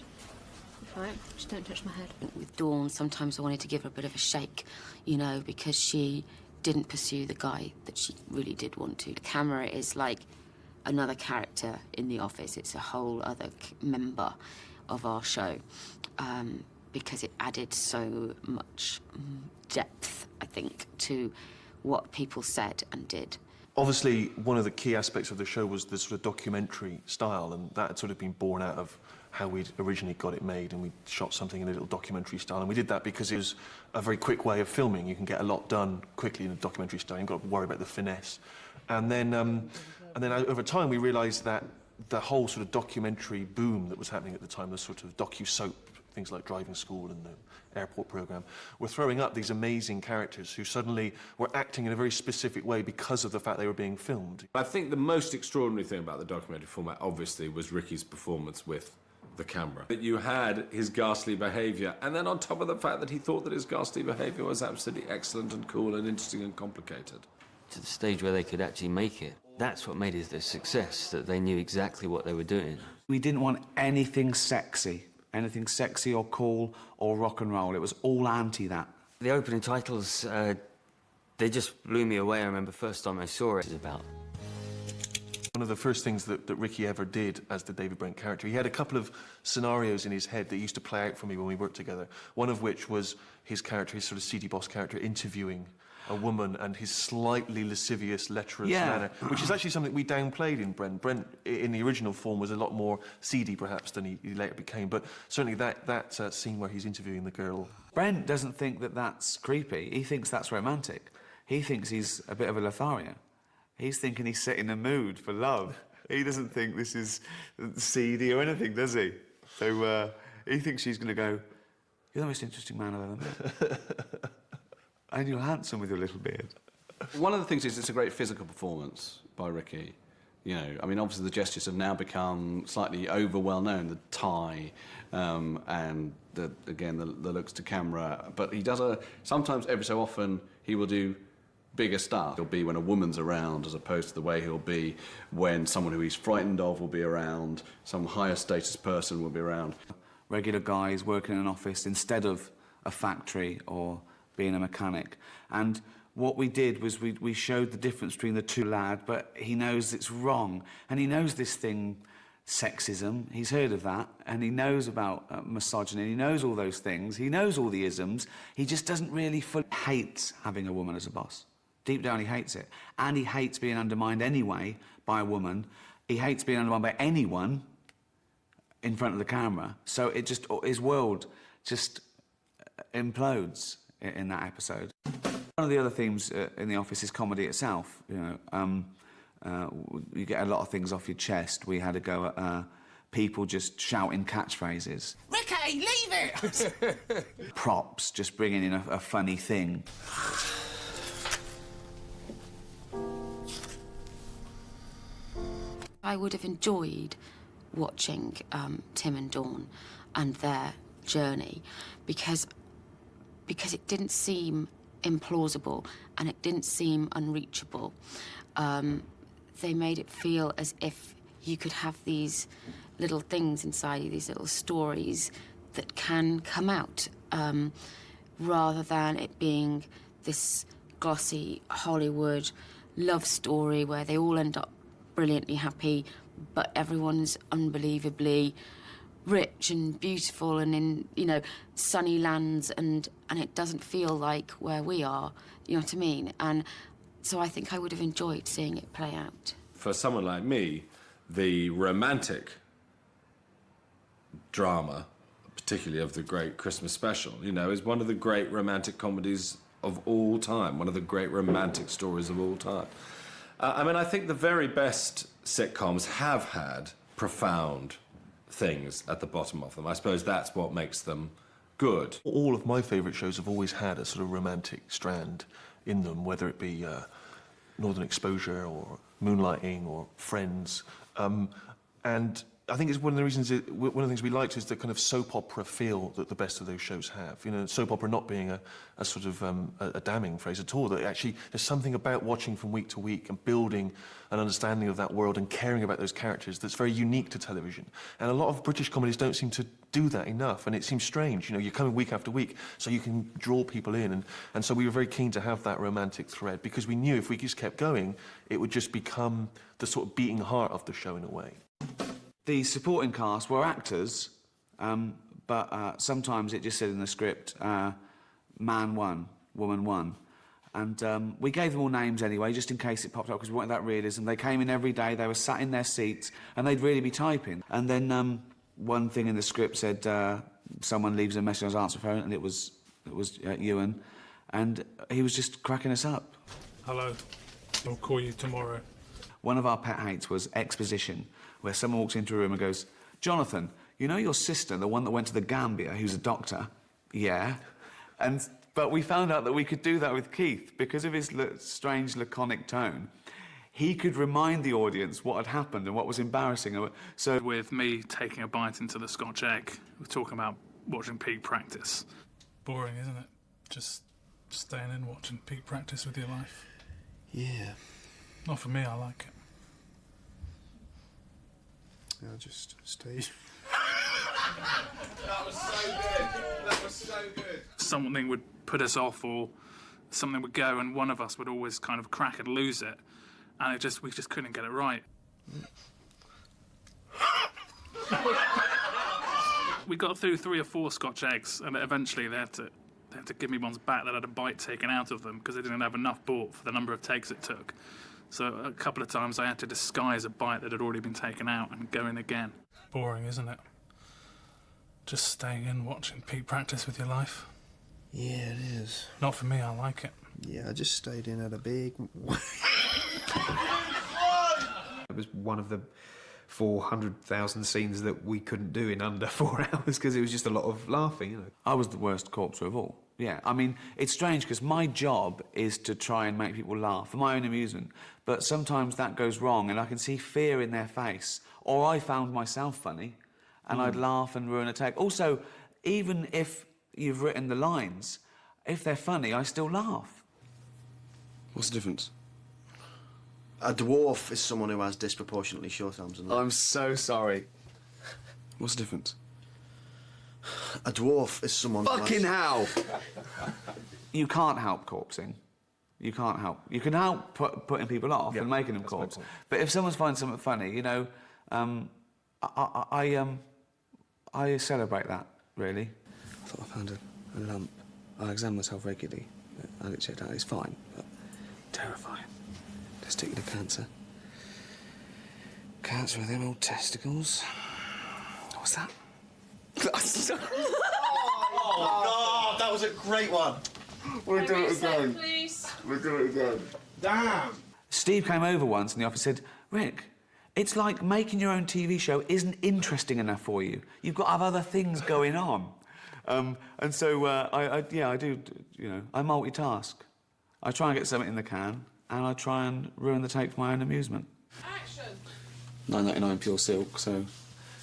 Right, just don't touch my head. With Dawn, sometimes I wanted to give her a bit of a shake, you know, because she didn't pursue the guy that she really did want to. The camera is like another character in the office. It's a whole other member of our show, because it added so much depth, I think, to what people said and did. Obviously, one of the key aspects of the show was the sort of documentary style, and that had sort of been born out of how we'd originally got it made, and we shot something in a little documentary style, and we did that because it was a very quick way of filming. You can get a lot done quickly in a documentary style. You've got to worry about the finesse. And then over time, we realised that the whole sort of documentary boom that was happening at the time, the sort of docu-soap, things like Driving School and the Airport programme, were throwing up these amazing characters who suddenly were acting in a very specific way because of the fact they were being filmed. I think the most extraordinary thing about the documentary format, obviously, was Ricky's performance with the camera. That you had his ghastly behaviour, and then on top of the fact that he thought that his ghastly behaviour was absolutely excellent and cool and interesting and complicated. To the stage where they could actually make it. That's what made it a success, that they knew exactly what they were doing. We didn't want anything sexy or cool or rock and roll. It was all anti that. The opening titles, they just blew me away. I remember first time I saw it. It was about One of the first things that Ricky ever did as the David Brent character, he had a couple of scenarios in his head that used to play out for me when we worked together. One of which was his character, his sort of seedy boss character, interviewing a woman and his slightly lascivious, lecherous manner, which is actually something we downplayed in Brent. Brent, in the original form, was a lot more seedy, perhaps, than he later became, but certainly that scene where he's interviewing the girl. Brent doesn't think that that's creepy. He thinks that's romantic. He thinks he's a bit of a Lothario. He's thinking he's setting the mood for love. He doesn't think this is seedy or anything, does he? So he thinks she's going to go, "You're the most interesting man I've ever met." And you're handsome with your little beard. One of the things is it's a great physical performance by Ricky. You know, I mean, obviously the gestures have now become slightly over well known, the tie and the looks to camera. But he does sometimes, every so often, he will do bigger stuff. He'll be when a woman's around, as opposed to the way he'll be when someone who he's frightened of will be around, some higher status person will be around. Regular guys working in an office instead of a factory or being a mechanic. And what we did was we showed the difference between the two lads, but he knows it's wrong. And he knows this thing, sexism, he's heard of that, and he knows about misogyny, he knows all those things, he knows all the isms, he just doesn't really fully hate having a woman as a boss. Deep down he hates it. And he hates being undermined anyway by a woman. He hates being undermined by anyone in front of the camera. So it just, his world just implodes in that episode. One of the other themes in the office is comedy itself. You know, you get a lot of things off your chest. We had a go at people just shouting catchphrases. Ricky, leave it! Props, just bringing in a funny thing. I would have enjoyed watching Tim and Dawn and their journey because it didn't seem implausible and it didn't seem unreachable. They made it feel as if you could have these little things inside you, these little stories that can come out, rather than it being this glossy Hollywood love story where they all end up brilliantly happy, but everyone's unbelievably rich and beautiful and in, you know, sunny lands, and it doesn't feel like where we are, you know what I mean? And so I think I would have enjoyed seeing it play out. For someone like me, the romantic drama, particularly of the great Christmas special, you know, is one of the great romantic comedies of all time, one of the great romantic stories of all time. I mean, I think the very best sitcoms have had profound things at the bottom of them. I suppose that's what makes them good. All of my favourite shows have always had a sort of romantic strand in them, whether it be Northern Exposure or Moonlighting or Friends. And I think it's one of the reasons, one of the things we liked is the kind of soap opera feel that the best of those shows have. You know, soap opera not being a sort of a damning phrase at all, that actually there's something about watching from week to week and building an understanding of that world and caring about those characters that's very unique to television. And a lot of British comedies don't seem to do that enough, and it seems strange. You know, you're coming week after week, so you can draw people in. And so we were very keen to have that romantic thread, because we knew if we just kept going, it would just become the sort of beating heart of the show in a way. The supporting cast were actors, but sometimes it just said in the script, man one, woman one. And we gave them all names anyway, just in case it popped up, because we wanted that realism. They came in every day, they were sat in their seats, and they'd really be typing. And then one thing in the script said, someone leaves a message on his answer phone, and it was Ewan, and he was just cracking us up. Hello, I'll call you tomorrow. One of our pet hates was exposition, where someone walks into a room and goes, Jonathan, you know your sister, the one that went to the Gambia, who's a doctor? Yeah. But we found out that we could do that with Keith. Because of his strange, laconic tone, he could remind the audience what had happened and what was embarrassing. So with me taking a bite into the Scotch egg, we're talking about watching peak practice. Boring, isn't it? Just staying in watching peak practice with your life. Yeah. Not for me, I like it. I'll just stay. That was so good. That was so good. Something would put us off, or something would go, and one of us would always kind of crack and lose it, and we just couldn't get it right. We got through 3 or 4 Scotch eggs, and eventually they had to give me ones back that had a bite taken out of them because they didn't have enough bought for the number of takes it took. So a couple of times I had to disguise a bite that had already been taken out and go in again. Boring, isn't it? Just staying in watching peak practice with your life. Yeah, it is. Not for me, I like it. Yeah, I just stayed in at a big... It was one of the 400,000 scenes that we couldn't do in under 4 hours because it was just a lot of laughing, you know. I was the worst corpser of all. Yeah, I mean, it's strange because my job is to try and make people laugh for my own amusement, but sometimes that goes wrong and I can see fear in their face, or I found myself funny and I'd laugh and ruin a take. Also, even if you've written the lines, if they're funny, I still laugh. What's the difference? A dwarf is someone who has disproportionately short arms and legs. I'm so sorry. What's the difference? A dwarf is someone... Fucking hell! You can't help corpsing. You can't help. You can help putting people off and making them corpse. But if someone finds something funny, you know, I celebrate that, really. I thought I found a lump. I examine myself regularly. I get checked out. It's fine, but terrifying. Testicular cancer. Cancer of them old testicles. What's that? Oh, that was a great one. We'll do it again. Please. We'll do it again. Damn. Steve came over once in the office and said, Rick, it's like making your own TV show isn't interesting enough for you. You've got to have other things going on. And so, I do, you know, I multitask. I try and get something in the can, and I try and ruin the take for my own amusement. Action. 9.99 pure silk, so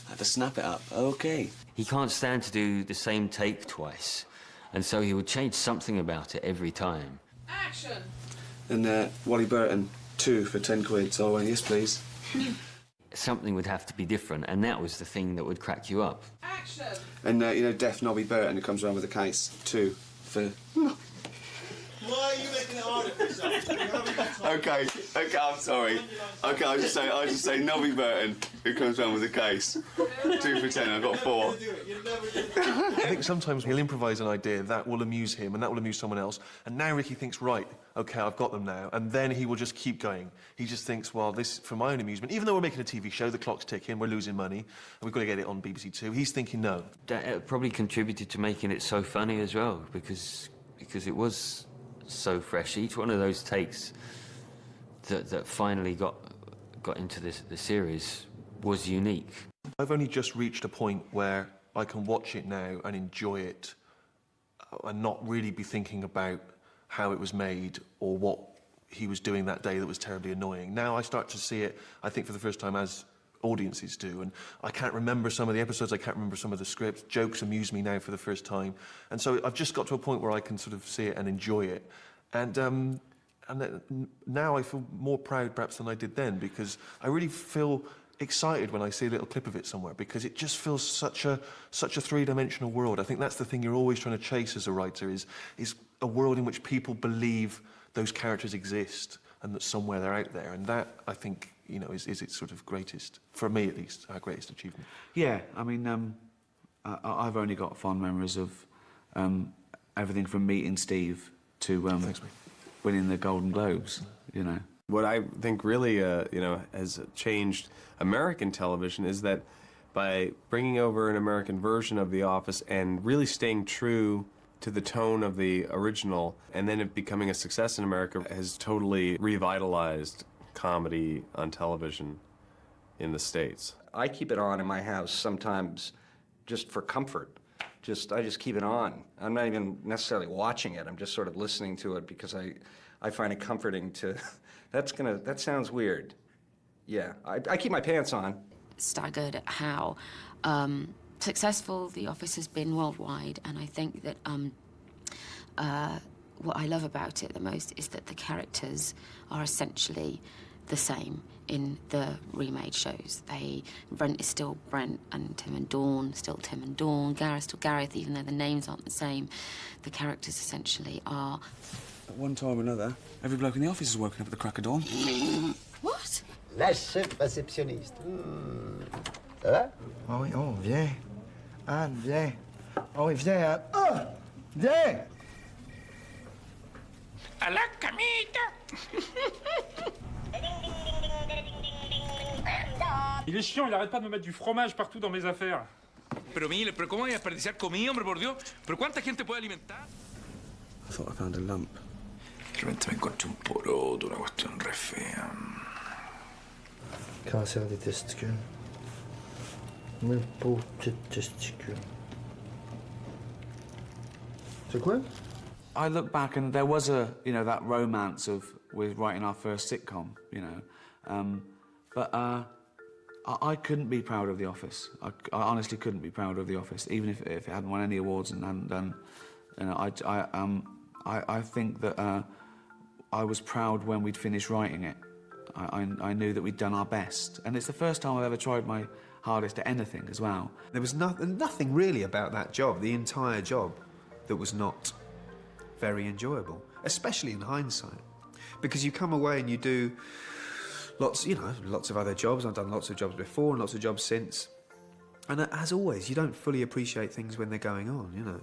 I had to snap it up. OK. He can't stand to do the same take twice, and so he would change something about it every time. Action. And Wally Burton, 2 for 10 quid, so I went, yes, please. Something would have to be different, and that was the thing that would crack you up. Action. And, you know, Deaf Nobby Burton, who comes around with a case, 2 for... Why are you making it harder for yourself? Okay, I'm sorry. Okay, I'll just say Nobby Burton, who comes around with a case. 2 for 10, I've got 4. I think sometimes he'll improvise an idea that will amuse him and that will amuse someone else, and now Ricky thinks, right, OK, I've got them now, and then he will just keep going. He just thinks, well, this, for my own amusement, even though we're making a TV show, the clock's ticking, we're losing money, and we've got to get it on BBC Two, he's thinking, no. That probably contributed to making it so funny as well, because it was so fresh. Each one of those takes that finally got into the series was unique. I've only just reached a point where I can watch it now and enjoy it and not really be thinking about how it was made or what he was doing that day that was terribly annoying. Now I start to see it, I think, for the first time as audiences do, and I can't remember some of the episodes, I can't remember some of the scripts. Jokes amuse me now for the first time, and so I've just got to a point where I can sort of see it and enjoy it. And now I feel more proud perhaps than I did then, because I really feel excited when I see a little clip of it somewhere, because it just feels such a three-dimensional world. I think that's the thing you're always trying to chase as a writer, is a world in which people believe those characters exist and that somewhere they're out there. And that, I think, you know, is its sort of greatest, for me at least, our greatest achievement. Yeah, I mean, I've only got fond memories of everything from meeting Steve to Thanks, mate. winning the Golden Globes, you know. What I think really, you know, has changed American television is that by bringing over an American version of The Office and really staying true to the tone of the original, and then it becoming a success in America, has totally revitalized comedy on television in the States. I keep it on in my house sometimes just for comfort. I just keep it on. I'm not even necessarily watching it. I'm just sort of listening to it because I find it comforting to... That sounds weird. Yeah, I keep my pants on. Staggered at how successful The Office has been worldwide, and I think that what I love about it the most is that the characters are essentially the same in the remade shows. Brent is still Brent, and Tim and Dawn still Tim and Dawn, Gareth still Gareth, even though the names aren't the same. The characters essentially are... At one time or another, every bloke in the office is woken up at the crack of dawn. What? La chef réceptionniste. Ça va? Oh oui, oh, viens. Anne, viens. Oh oui, viens, Anne. Oh, viens. À la camita. Il est chiant, il arrête pas de me mettre du fromage partout dans mes affaires. Pero mire, pero ¿cómo voy a desperdiciar comida, hombre, por Dios? ¿Pero cuánta gente puede alimentar? I thought I found a lump. Realmente me encontré un poroto, una cuestión re fea. Cancer des testicules. Une petite testicule. C'est quoi? I look back and there was that romance with writing our first sitcom, you know. But I couldn't be proud of The Office. I honestly couldn't be proud of The Office, even if it hadn't won any awards and hadn't done. You know, I think that I was proud when we'd finished writing it. I knew that we'd done our best, and it's the first time I've ever tried my hardest at anything as well. There was nothing really about that job, the entire job, that was not very enjoyable, especially in hindsight, because you come away and you do lots of other jobs. I've done lots of jobs before and lots of jobs since. And as always, you don't fully appreciate things when they're going on, you know.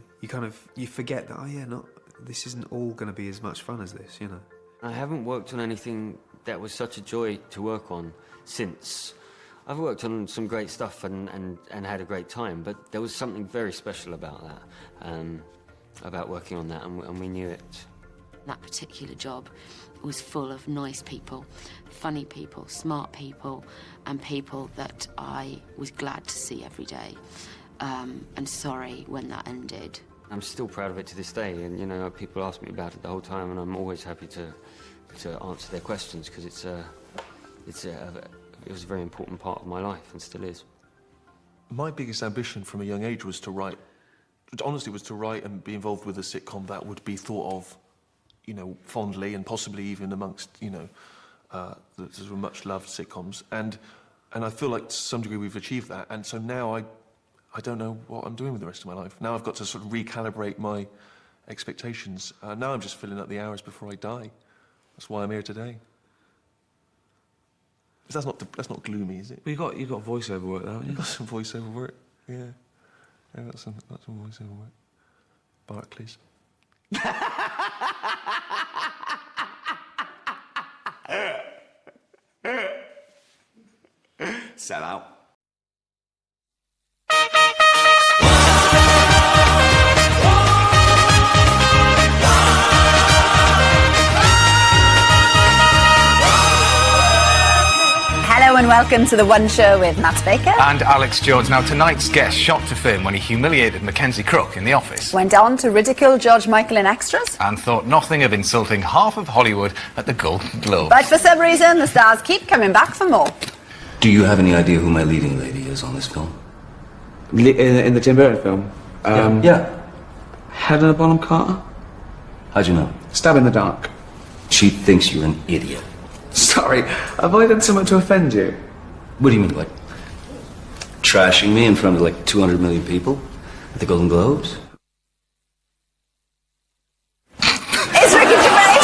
You forget that, this isn't all going to be as much fun as this, you know. I haven't worked on anything that was such a joy to work on since. I've worked on some great stuff and had a great time, but there was something very special about that, about working on that, and we knew it. That particular job was full of nice people, funny people, smart people, and people that I was glad to see every day. And sorry when that ended. I'm still proud of it to this day, and people ask me about it the whole time, and I'm always happy to answer their questions, because it was a very important part of my life and still is. My biggest ambition from a young age was to write. Honestly, was to write and be involved with a sitcom that would be thought of, fondly, and possibly even amongst, the sort of much-loved sitcoms. And I feel like to some degree we've achieved that. And so now I don't know what I'm doing with the rest of my life. Now I've got to sort of recalibrate my expectations. Now I'm just filling up the hours before I die. That's why I'm here today. That's not gloomy, is it? Well, you've got voiceover work, though, haven't you? I've got some voiceover work, yeah. I've got some voiceover work. Barclays. Sell out. Hello and welcome to The One Show with Matt Baker. And Alex Jones. Now, tonight's guest shot to fame when he humiliated Mackenzie Crook in The Office. Went on to ridicule George Michael in Extras. And thought nothing of insulting half of Hollywood at the Golden Globes. But for some reason, the stars keep coming back for more. Do you have any idea who my leading lady is on this film? In the Tim Burton film? Yeah. Helena Bonham Carter? How'd you know? Stab in the dark. She thinks you're an idiot. Sorry, have I done something to offend you? What do you mean, like, trashing me in front of, like, 200 million people at the Golden Globes? It's Ricky Gervais!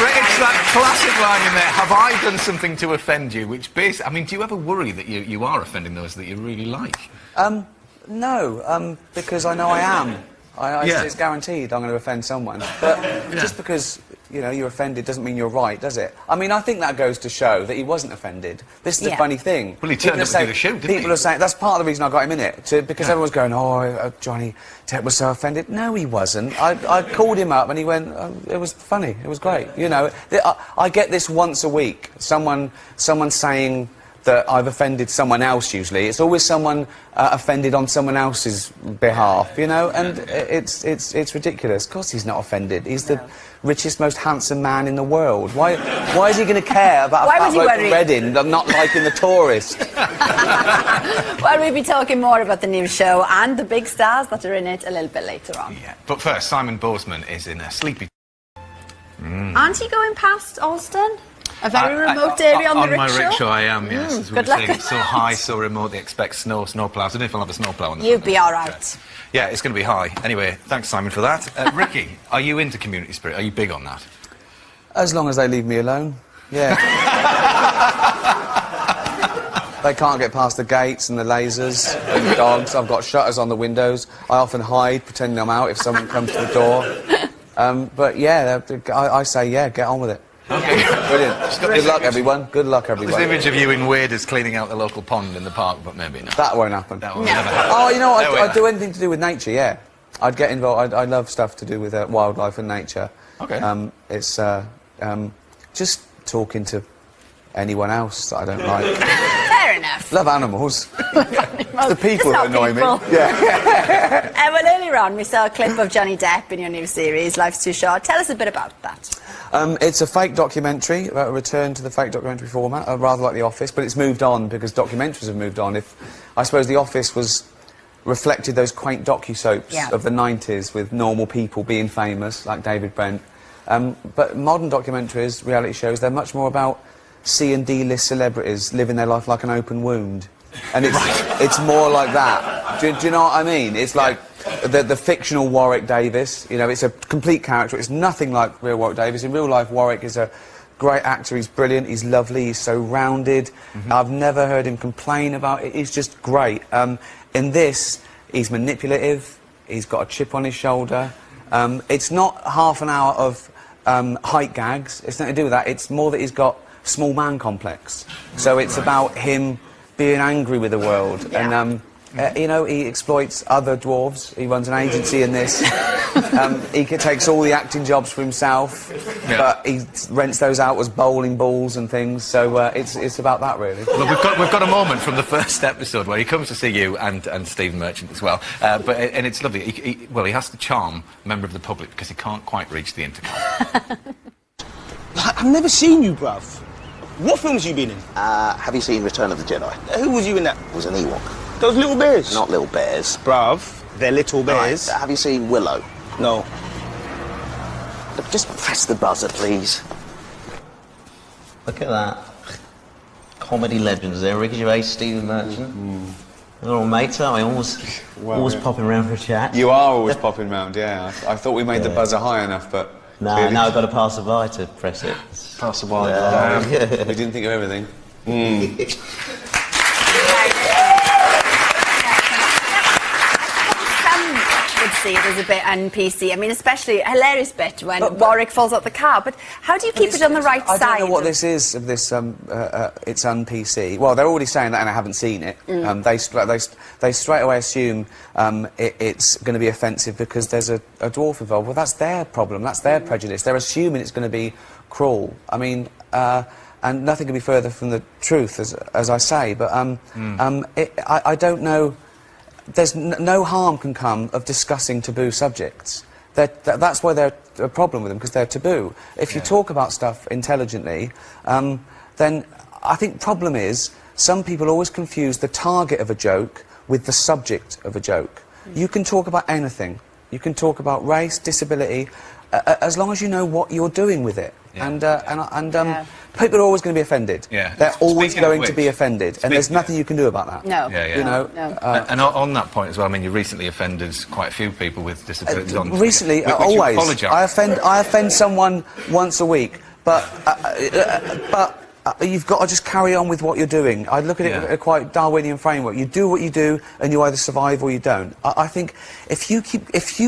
It's that classic line in there, have I done something to offend you? Which basically, I mean, do you ever worry that you are offending those that you really like? No, because I know I am. It's guaranteed I'm going to offend someone. But just because, you know, you're offended doesn't mean you're right, does it? I mean, I think that goes to show that he wasn't offended. This is the funny thing. Well, he turned up to do the show, didn't he? People are saying, that's part of the reason I got him in it, because everyone's going, Johnny Depp was so offended. No, he wasn't. I called him up and he went, it was funny, it was great. You know, I get this once a week, someone saying that I've offended someone else usually. It's always someone offended on someone else's behalf, you know, and it's ridiculous. Of course he's not offended. He's the richest, most handsome man in the world. Why is he going to care about a fat bloke from Reading not liking the tourist? Well, we'll be talking more about the new show and the big stars that are in it a little bit later on. Yeah, but first, Simon Boseman is in a sleepy... Aren't you going past Alston? A very remote area on the rickshaw? On my rickshaw, I am, yes. As we Good were luck. saying, it's so high, so remote, they expect snowplows. I don't know if I'll have a snowplow on the You'll be all right. Yeah, it's going to be high. Anyway, thanks, Simon, for that. Ricky, are you into community spirit? Are you big on that? As long as they leave me alone, yeah. They can't get past the gates and the lasers and the dogs. I've got shutters on the windows. I often hide, pretending I'm out if someone comes to the door. But yeah, I say, yeah, get on with it. Okay. Brilliant. Good luck, everyone. Good luck, everyone. This image of you in waders cleaning out the local pond in the park, but maybe not. That won't happen. That will never happen. Oh, you know what? I'd do anything to do with nature, yeah. I'd get involved. I love stuff to do with wildlife and nature. Okay. It's just talking to anyone else that I don't like. Fair enough. Love animals. It's the people that annoy me. People. Yeah. Well, earlier on, we saw a clip of Johnny Depp in your new series, Life's Too Short. Tell us a bit about that. It's a fake documentary, a return to the fake documentary format, rather like The Office, but it's moved on because documentaries have moved on. I suppose The Office reflected those quaint docu-soaps of the 90s with normal people being famous, like David Brent. But modern documentaries, reality shows, they're much more about C and D-list celebrities living their life like an open wound. And it's more like that. Do you know what I mean? It's like the fictional Warwick Davis. You know, it's a complete character. It's nothing like real Warwick Davis. In real life, Warwick is a great actor. He's brilliant. He's lovely. He's so rounded. I've never heard him complain about it. He's just great. In this, he's manipulative. He's got a chip on his shoulder. It's not half an hour of height gags. It's nothing to do with that. It's more that he's got small man complex. So it's about him being angry with the world. And, you know, he exploits other dwarves. He runs an agency in this. He takes all the acting jobs for himself, but he rents those out as bowling balls and things. So it's about that, really. Well, we've got a moment from the first episode where he comes to see you and Stephen Merchant as well. And it's lovely. He has to charm a member of the public because he can't quite reach the intercom. I've never seen you, bruv. What films you been in? Have you seen Return of the Jedi? Who was you in that? It was an Ewok. Those little bears? Not little bears. Bruv, they're little bears. Right, have you seen Willow? No. Look, just press the buzzer, please. Look at that. Comedy legends there. Ricky Gervais, Stephen Merchant. They're all mates, aren't we? Always popping around for a chat. You are always popping round, yeah. I thought we made the buzzer high enough, but... No, I've got to pass a by to press it. Pass a by. We didn't think of everything. Some would see it as a bit un-PC. I mean, especially a hilarious bit when Warwick falls out the car. But how do you keep it on the right side? I don't know what this is of this. It's un-PC. Well, they're already saying that, and I haven't seen it. They straight away assume it's going to be offensive because there's a dwarf involved. Well, that's their problem. That's their prejudice. They're assuming it's going to be cruel. I mean. And nothing can be further from the truth, as I say. But I don't know. There's no harm can come of discussing taboo subjects. That's why they're a problem with them, because they're taboo. If you talk about stuff intelligently, then I think problem is some people always confuse the target of a joke with the subject of a joke. You can talk about anything. You can talk about race, disability, as long as you know what you're doing with it. People are always going to be offended. They're always going to be offended, and there's nothing you can do about that. No. You know. And on that point as well, I mean, you recently offended quite a few people with disabilities. Recently, always. I offend someone once a week, but you've got to just carry on with what you're doing. I look at it in a quite Darwinian framework. You do what you do, and you either survive or you don't. I think if you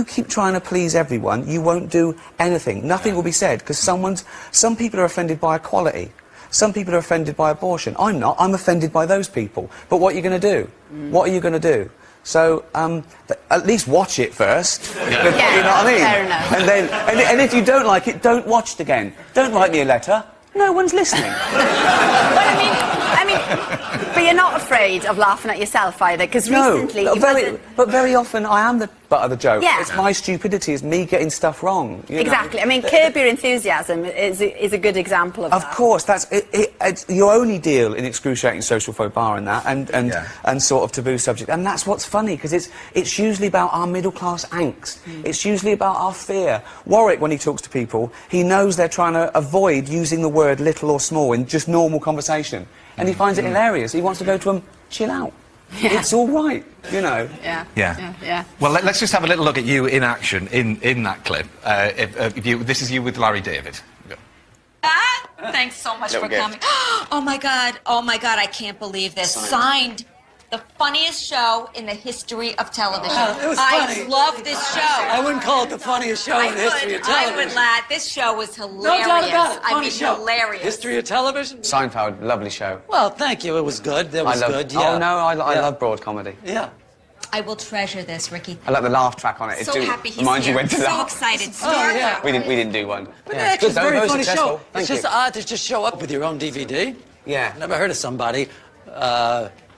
keep trying to please everyone, you won't do anything. Nothing will be said, because some people are offended by equality. Some people are offended by abortion. I'm not. I'm offended by those people. But what are you going to do? What are you going to do? So, at least watch it first. You know what I mean? Fair enough. And then, and if you don't like it, don't watch it again. Don't write me a letter. No one's listening. I mean, but you're not afraid of laughing at yourself either, because recently... But very often I am the butt of the joke. Yeah. It's my stupidity, it's me getting stuff wrong. Exactly. I mean, Curb Your Enthusiasm is a good example of that. Of course, it's your only deal in excruciating social faux pas and that, and sort of taboo subject. And that's what's funny, because it's usually about our middle-class angst. It's usually about our fear. Warwick, when he talks to people, he knows they're trying to avoid using the word little or small in just normal conversation. And he finds it hilarious. He wants to go to them, chill out. It's all right, you know. Yeah. Well, let's just have a little look at you in action in that clip. This is you with Larry David. Go. Thanks so much for coming. Oh my God, I can't believe this. Signed. The funniest show in the history of television. It was I funny. love this show. I wouldn't call it the funniest show in the history of television. I would, lad. This show was hilarious. No doubt about it. I Funny mean, show. hilarious. History of television? Seinfeld, lovely show. Well, thank you. It was good. That was good, yeah. Oh, no, I love broad comedy. Yeah. I will treasure this, Ricky. I like the laugh track on it. So happy he's reminds here. you when to So laugh. excited. Oh, yeah. We didn't do one. But actually, it's a very funny show. Thank It's just odd to just show up with your own DVD. Yeah. Never heard of somebody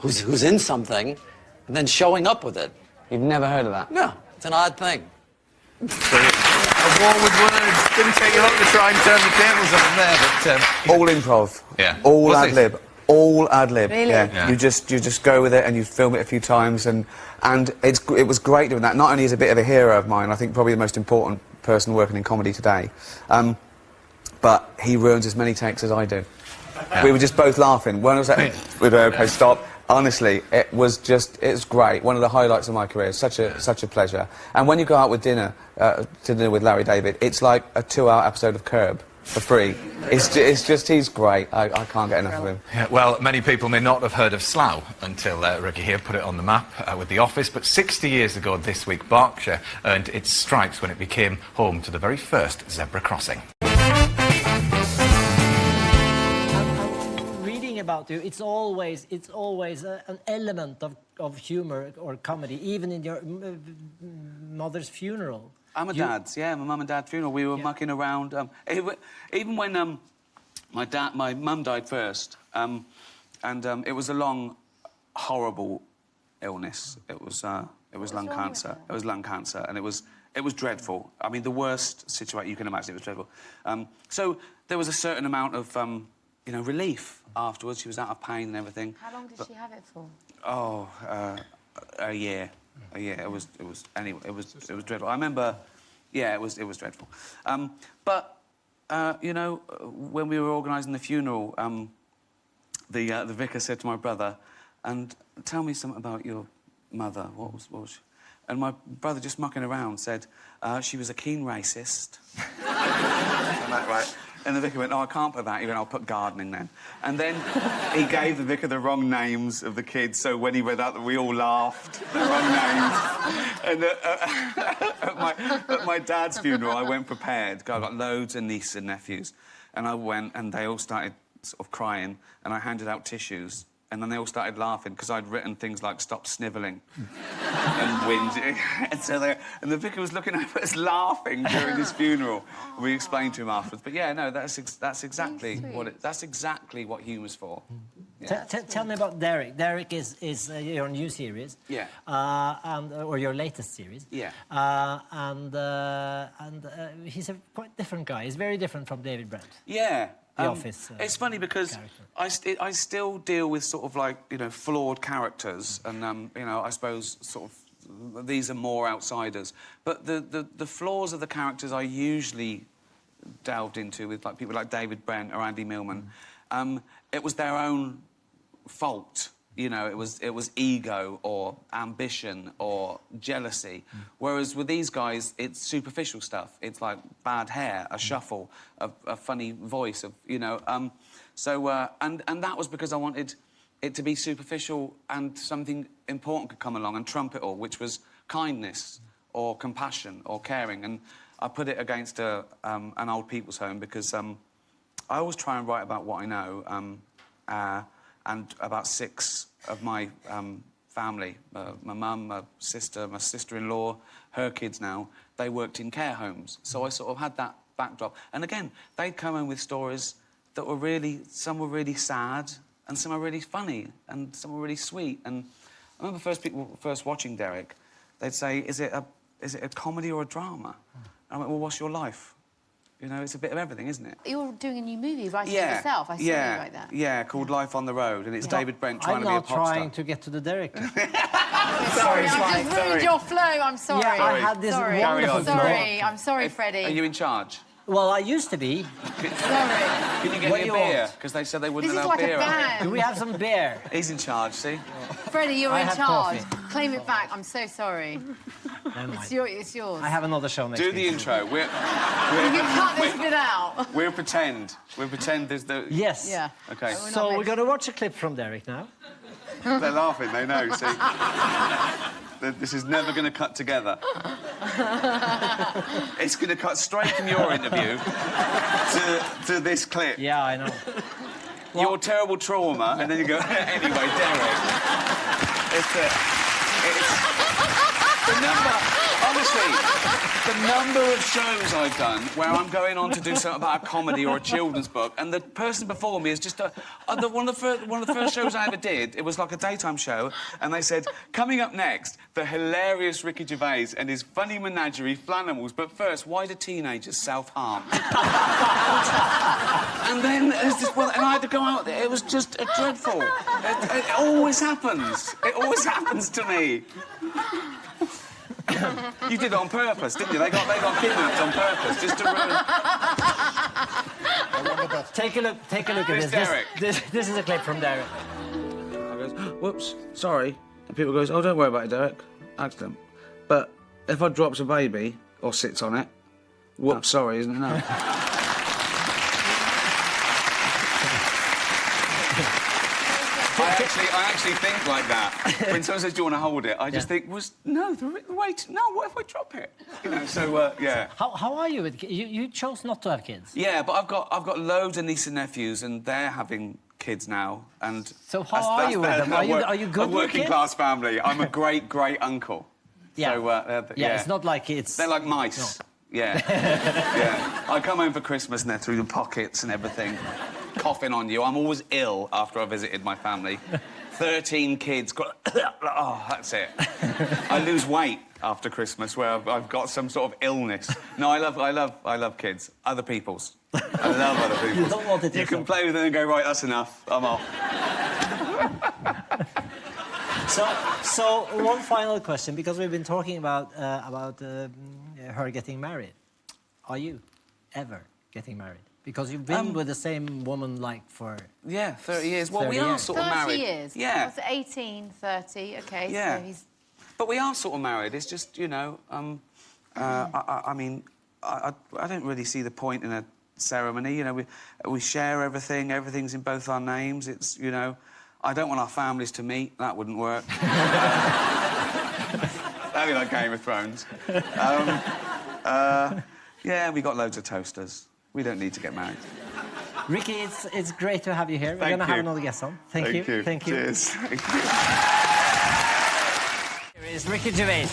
who's in something and then showing up with it. You've never heard of that? No. It's an odd thing. A war with words. Didn't take you long to try and turn the tables on there, but... All improv. Yeah. All ad-lib. All ad-lib. Really? Yeah. You just go with it and you film it a few times, and it was great doing that. Not only is he a bit of a hero of mine, I think probably the most important person working in comedy today, but he ruins as many takes as I do. Yeah. We were just both laughing. When I was like, okay, stop. Honestly, it was great. One of the highlights of my career. Such a pleasure. And when you go out with dinner with Larry David, it's like a 2-hour episode of Curb for free. It's just he's great. I can't get enough of him. Yeah, well, many people may not have heard of Slough until Ricky here put it on the map with The Office, but 60 years ago this week, Berkshire earned its stripes when it became home to the very first zebra crossing. About you, it's always an element of humor or comedy, even in your mother's funeral. My dad's, yeah, my mum and dad's funeral. We were mucking around. Even when my mum died first, and it was a long, horrible illness. It was lung cancer. It was lung cancer, and it was dreadful. I mean, the worst situation you can imagine. It was dreadful. So there was a certain amount of relief afterwards. She was out of pain and everything. How long did she have it for? Oh, a year. It was dreadful. I remember, yeah, it was dreadful. But when we were organising the funeral, the vicar said to my brother, "And tell me something about your mother." What was she? And my brother, just mucking around, said she was a keen racist. Right. And the vicar went, oh, I can't put that. He went, I'll put gardening then. And then he gave the vicar the wrong names of the kids, so when he read out, we all laughed. The wrong names. And at my dad's funeral, I went prepared. I got loads of nieces and nephews. And I went, and they all started sort of crying, and I handed out tissues. And then they all started laughing because I'd written things like "stop snivelling" and "whinging," and the vicar was looking at us laughing during his funeral. We explained to him afterwards. But yeah, no, that's exactly what humour's for. Yeah. Tell me about Derek. Derek is your new series. Yeah. Or your latest series. Yeah. He's a quite different guy. He's very different from David Brent. Yeah. The Office. It's funny because I still deal with sort of like, you know, flawed characters, and you know, I suppose sort of these are more outsiders. But the flaws of the characters I usually delved into with like people like David Brent or Andy Millman. It was their own fault. You know, it was ego or ambition or jealousy. Whereas with these guys, it's superficial stuff. It's like bad hair, a shuffle, a funny voice, you know. And that was because I wanted it to be superficial and something important could come along and trump it all, which was kindness or compassion or caring. And I put it against an old people's home because I always try and write about what I know. And about 6 of my family, my mum, my sister-in-law, her kids now, they worked in care homes. So I sort of had that backdrop. And again, they'd come in with stories that were some were really sad, and some are really funny, and some were really sweet. And I remember first watching Derek, they'd say, is it a comedy or a drama? And I went, well, what's your life? You know, it's a bit of everything, isn't it? You're doing a new movie, writing it yourself. I saw you like that. Yeah, called Life on the Road, and it's David Brent trying to be a pop star. I'm not trying to get to the Derek. Sorry, I've just ruined your flow. I'm sorry. Yeah, I had this wonderful flow. Sorry, I'm sorry, Freddie. Are you in charge? Well, I used to be. Sorry. Can you get me a beer? Because they said they wouldn't allow beer. This is like a band. Do we have some beer? He's in charge, see? Freddie, you're in charge. Coffee. Claim it back. I'm so sorry. It's yours. I have another show next week. Do the intro. You can cut this bit out. We'll pretend. There's the... Yes. Yeah. OK. So we're going to watch a clip from Derek now. They're laughing, they know, see? This is never going to cut together. It's going to cut straight from your interview to this clip. Yeah, I know. Your terrible trauma, and then you go, anyway, Derek. It's the number, honestly, the number of shows I've done where I'm going on to do something about a comedy or a children's book, and the person before me is just one of the first shows I ever did. It was like a daytime show, and they said, coming up next, the hilarious Ricky Gervais and his funny menagerie, Flanimals. But first, why do teenagers self-harm? And then there's this one, and I had to go out there. It was just dreadful. It always happens. It always happens to me. You did it on purpose, didn't you? They got kidnapped on purpose just to ruin. Take a look at this. This is a clip from Derek. I goes, whoops, sorry. And people goes, oh, don't worry about it, Derek. Accident. But if I drops a baby or sits on it, whoops, sorry, isn't it? No. I actually think like that. When someone says, do you want to hold it? I just think, wait, no, what if I drop it? You know, so, yeah. How are you with you chose not to have kids? Yeah, but I've got loads of nieces and nephews, and they're having kids now, and... So how are you with them? Are you good with a working-class family. I'm a great-great-uncle. Yeah. So, yeah, it's not like it's... They're like mice. No. Yeah. Yeah. I come home for Christmas and they're through the pockets and everything, coughing on you. I'm always ill after I visited my family. 13 kids. Oh, that's it. I lose weight after Christmas where I've got some sort of illness. No, I love kids. Other people's. I love other people's. You don't want it. You can play with them and go, right, that's enough. I'm off. So one final question, because we've been talking about her getting married. Are you ever getting married? Because you've been with the same woman, like, for... Yeah, 30 years. Well, we are sort of married. 30 years? Yeah. What's it, 18, 30, OK, yeah. so he's... But we are sort of married. It's just, you know, I mean, I don't really see the point in a ceremony. You know, we share everything. Everything's in both our names. It's, you know, I don't want our families to meet. That wouldn't work. That'd be like Game of Thrones. Yeah, we got loads of toasters. We don't need to get married. Ricky, it's great to have you here. We're going to have another guest on. Thank you. Thank you. Cheers. Thank you. Here is Ricky Gervais.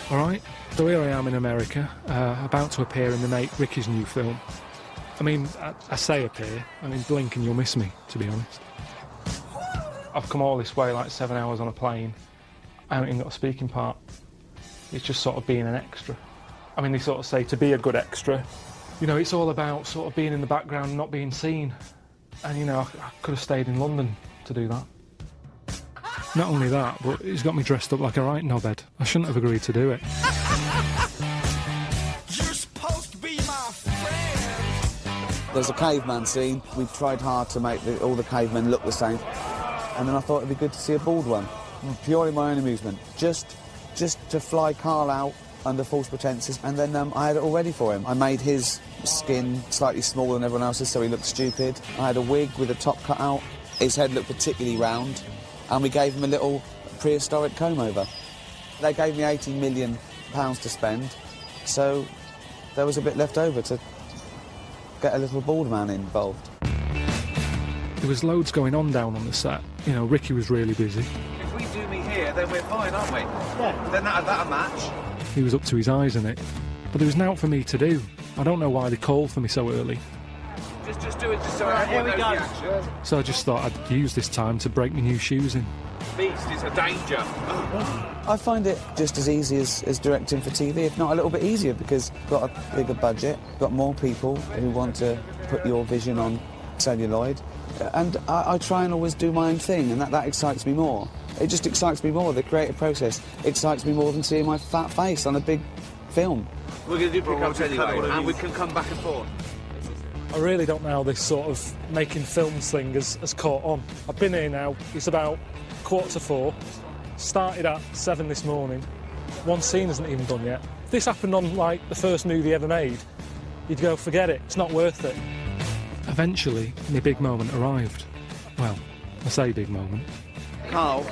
All right, so here I am in America, about to appear in the mate Ricky's new film. I mean, I say appear, I mean blink and you'll miss me, to be honest. I've come all this way, like 7 hours on a plane. I haven't even got a speaking part. It's just sort of being an extra. I mean, they sort of say to be a good extra, you know, it's all about sort of being in the background and not being seen. And, you know, I could have stayed in London to do that. Not only that, but he's got me dressed up like a right knobhead. I shouldn't have agreed to do it. You're supposed to be my friend. There's a caveman scene. We've tried hard to make all the cavemen look the same. And then I thought it'd be good to see a bald one. Purely my own amusement. Just to fly Karl out under false pretences. And then I had it all ready for him. I made his skin slightly smaller than everyone else's so he looked stupid. I had a wig with a top cut out. His head looked particularly round. And we gave him a little prehistoric comb-over. They gave me £18 million to spend, so there was a bit left over to get a little bald man involved. There was loads going on down on the set. You know, Ricky was really busy. If we do meet here, then we're fine, aren't we? Yeah. Then that'll match. He was up to his eyes in it. But there was nought for me to do. I don't know why they called for me so early. Just do it just so everyone knows the action. So I just thought I'd use this time to break my new shoes in. Beast is a danger. I find it just as easy as directing for TV, if not a little bit easier, because you've got a bigger budget, got more people who want to put your vision on celluloid, and I try and always do my own thing, and that excites me more. It just excites me more. The creative process excites me more than seeing my fat face on a big film. We're going to do pick-ups anyway, and we can come back and forth. I really don't know how this sort of making films thing has caught on. I've been here now, it's about 4:15, started at 7 this morning, one scene isn't even done yet. If this happened on, like, the first movie ever made, you'd go, forget it, it's not worth it. Eventually, my big moment arrived. Well, I say big moment. Karl,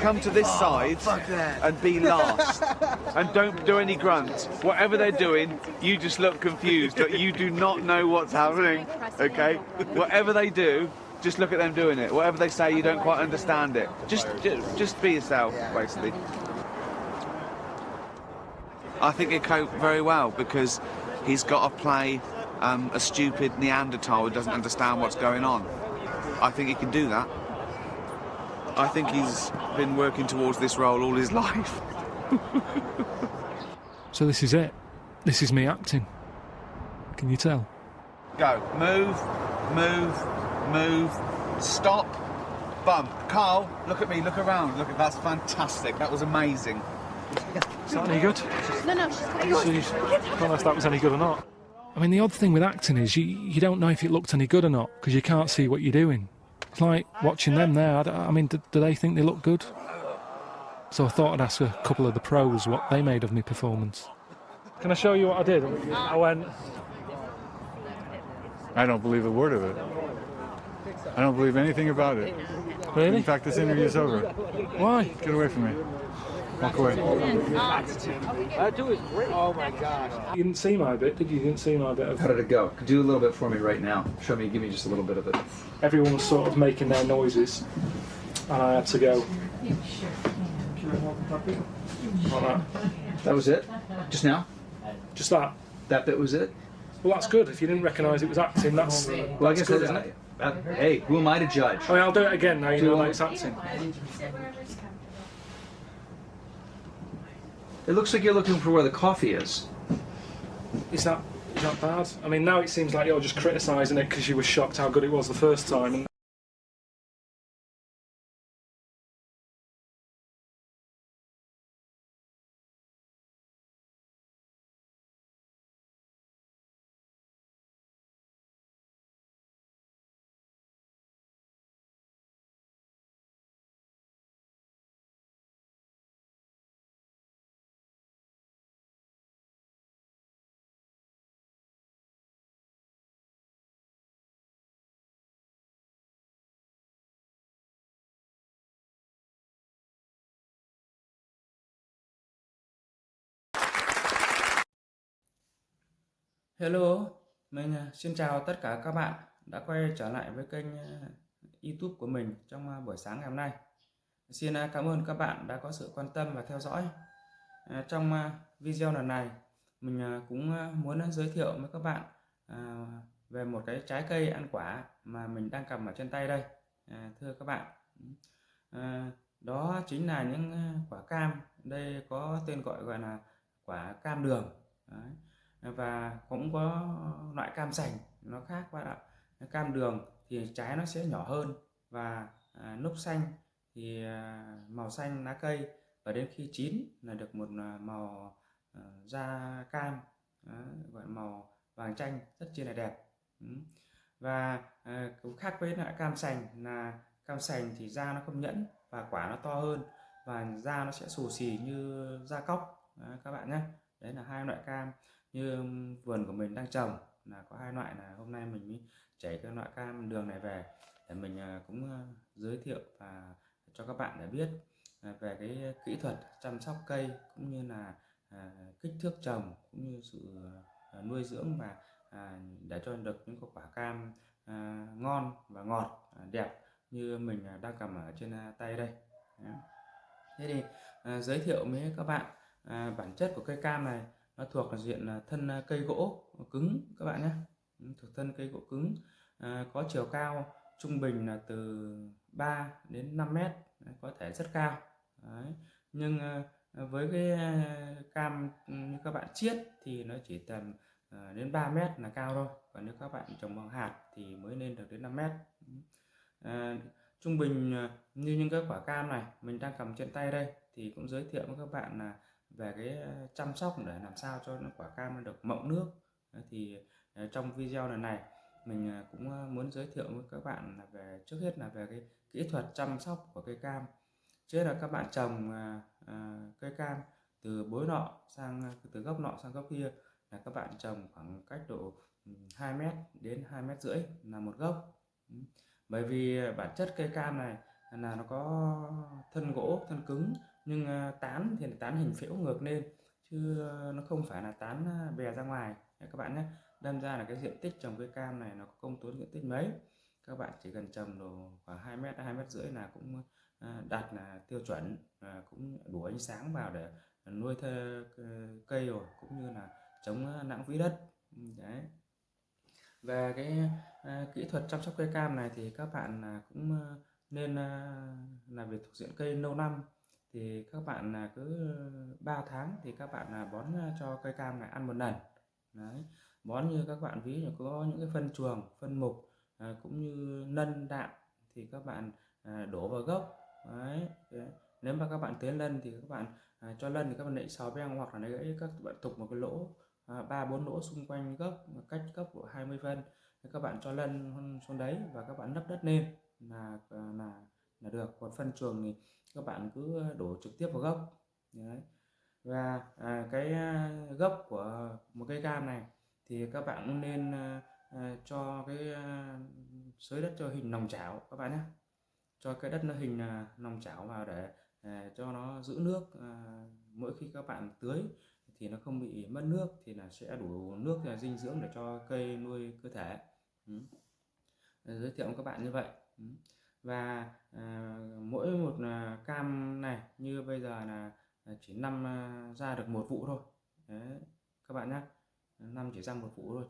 come to this side and be last. And don't do any grunts. Whatever they're doing, you just look confused. But you do not know what's happening, OK? Whatever they do, just look at them doing it. Whatever they say, you don't quite understand it. Just be yourself, basically. I think he'll cope very well, because he's got to play a stupid Neanderthal who doesn't understand what's going on. I think he can do that. I think he's been working towards this role all his life. So this is it. This is me acting. Can you tell? Go. Move, move, move. Stop. Bump. Karl, look at me, look around. Look, that's fantastic. That was amazing. Is that any good? No, no. I don't know if that was any good or not. I mean, the odd thing with acting is you don't know if it looked any good or not, because you can't see what you're doing. It's like watching them there. I mean, do they think they look good? So I thought I'd ask a couple of the pros what they made of my performance. Can I show you what I did? I went... I don't believe a word of it. I don't believe anything about it. Really? In fact, this interview is over. Why? Get away from me. Walk away. That dude is great. Oh my gosh. You didn't see my bit, did you? You didn't see my bit of... How did it go? Do a little bit for me right now. Show me, give me just a little bit of it. Everyone was sort of making their noises, and I had to go... like that. That was it? Just now? Just that. That bit was it? Well, that's good. If you didn't recognise it was acting, that's... Well, I guess good, it isn't it? Hey, who am I to judge? I mean, I'll do it again now, you know that it's acting. It looks like you're looking for where the coffee is. Is that bad? I mean, now it seems like you're just criticising it because you were shocked how good it was the first time. And Hello, mình xin chào tất cả các bạn đã quay trở lại với kênh YouTube của mình trong buổi sáng ngày hôm nay. Xin cảm ơn các bạn đã có sự quan tâm và theo dõi. Trong video lần này, mình cũng muốn giới thiệu với các bạn về một cái trái cây ăn quả mà mình đang cầm ở trên tay đây. Thưa các bạn, đó chính là những quả cam. Đây có tên gọi là quả cam đường. Đấy. Và cũng có loại cam sành nó khác các bạn ạ. Cam đường thì trái nó sẽ nhỏ hơn và núc xanh thì màu xanh lá cây, và đến khi chín là được một màu da cam, gọi là màu vàng chanh rất chi là đẹp. Và cũng khác với loại cam sành là cam sành thì da nó không nhẵn và quả nó to hơn và da nó sẽ xù xì như da cóc. Các bạn nhé, đấy là hai loại cam như vườn của mình đang trồng, là có hai loại, là hôm nay mình mới chảy cái loại cam đường này về để mình cũng giới thiệu và cho các bạn để biết về cái kỹ thuật chăm sóc cây, cũng như là kích thước trồng, cũng như sự nuôi dưỡng và để cho được những quả cam ngon và ngọt đẹp như mình đang cầm ở trên tay đây. Thế thì giới thiệu với các bạn bản chất của cây cam này. Nó thuộc là diện thân cây gỗ cứng các bạn nhé, thuộc thân cây gỗ cứng, có chiều cao trung bình là từ 3 đến 5 mét, có thể rất cao. Đấy. Nhưng với cái cam như các bạn chiết thì nó chỉ tầm đến 3 mét là cao thôi, còn nếu các bạn trồng bằng hạt thì mới lên được đến 5 mét. Trung bình như những cái quả cam này mình đang cầm trên tay đây thì cũng giới thiệu với các bạn là về cái chăm sóc để làm sao cho nó quả cam nó được mọng nước. Thì trong video lần này mình cũng muốn giới thiệu với các bạn là về, trước hết là về cái kỹ thuật chăm sóc của cây cam. Trước là các bạn trồng cây cam từ bối nọ sang, từ gốc nọ sang gốc kia, là các bạn trồng khoảng cách độ 2 mét đến 2,5 mét là một gốc. Bởi vì bản chất cây cam này là nó có thân gỗ, thân cứng, nhưng tán thì là tán hình phễu ngược lên, chứ nó không phải là tán bè ra ngoài các bạn nhé. Đâm ra là cái diện tích trồng cây cam này nó có không tốn diện tích mấy. Các bạn chỉ cần trồng độ khoảng 2 mét, 2,5 mét là cũng đạt là tiêu chuẩn, cũng đủ ánh sáng vào để nuôi cây rồi, cũng như là chống lãng phí đất. Đấy. Về cái kỹ thuật chăm sóc cây cam này thì các bạn cũng nên làm việc thuộc diện cây lâu năm, thì các bạn cứ 3 tháng thì các bạn bón cho cây cam này ăn một lần. Đấy. Bón như các bạn ví dụ có những cái phân chuồng, phân mục, cũng như nân đạm thì các bạn đổ vào gốc. Đấy. Nếu mà các bạn tiến lân thì các bạn cho lân thì các bạn nện sào beng, hoặc là lấy các bạn tục một cái lỗ 3-4 lỗ xung quanh gốc, cách gốc của 20 phân, các bạn cho lân xuống đấy và các bạn lấp đất lên là được. Còn phân chuồng thì các bạn cứ đổ trực tiếp vào gốc. Đấy. Và cái gốc của một cây cam này thì các bạn cũng nên cho cái xới đất cho hình lòng chảo các bạn nhé, cho cái đất nó hình lòng chảo vào để cho nó giữ nước. Mỗi khi các bạn tưới thì nó không bị mất nước, thì là sẽ đủ nước dinh dưỡng để cho cây nuôi cơ thể. Giới thiệu với các bạn như vậy. Và mỗi một cam này như bây giờ là chỉ năm ra được một vụ thôi. Đấy, các bạn nhé, năm chỉ ra một vụ thôi,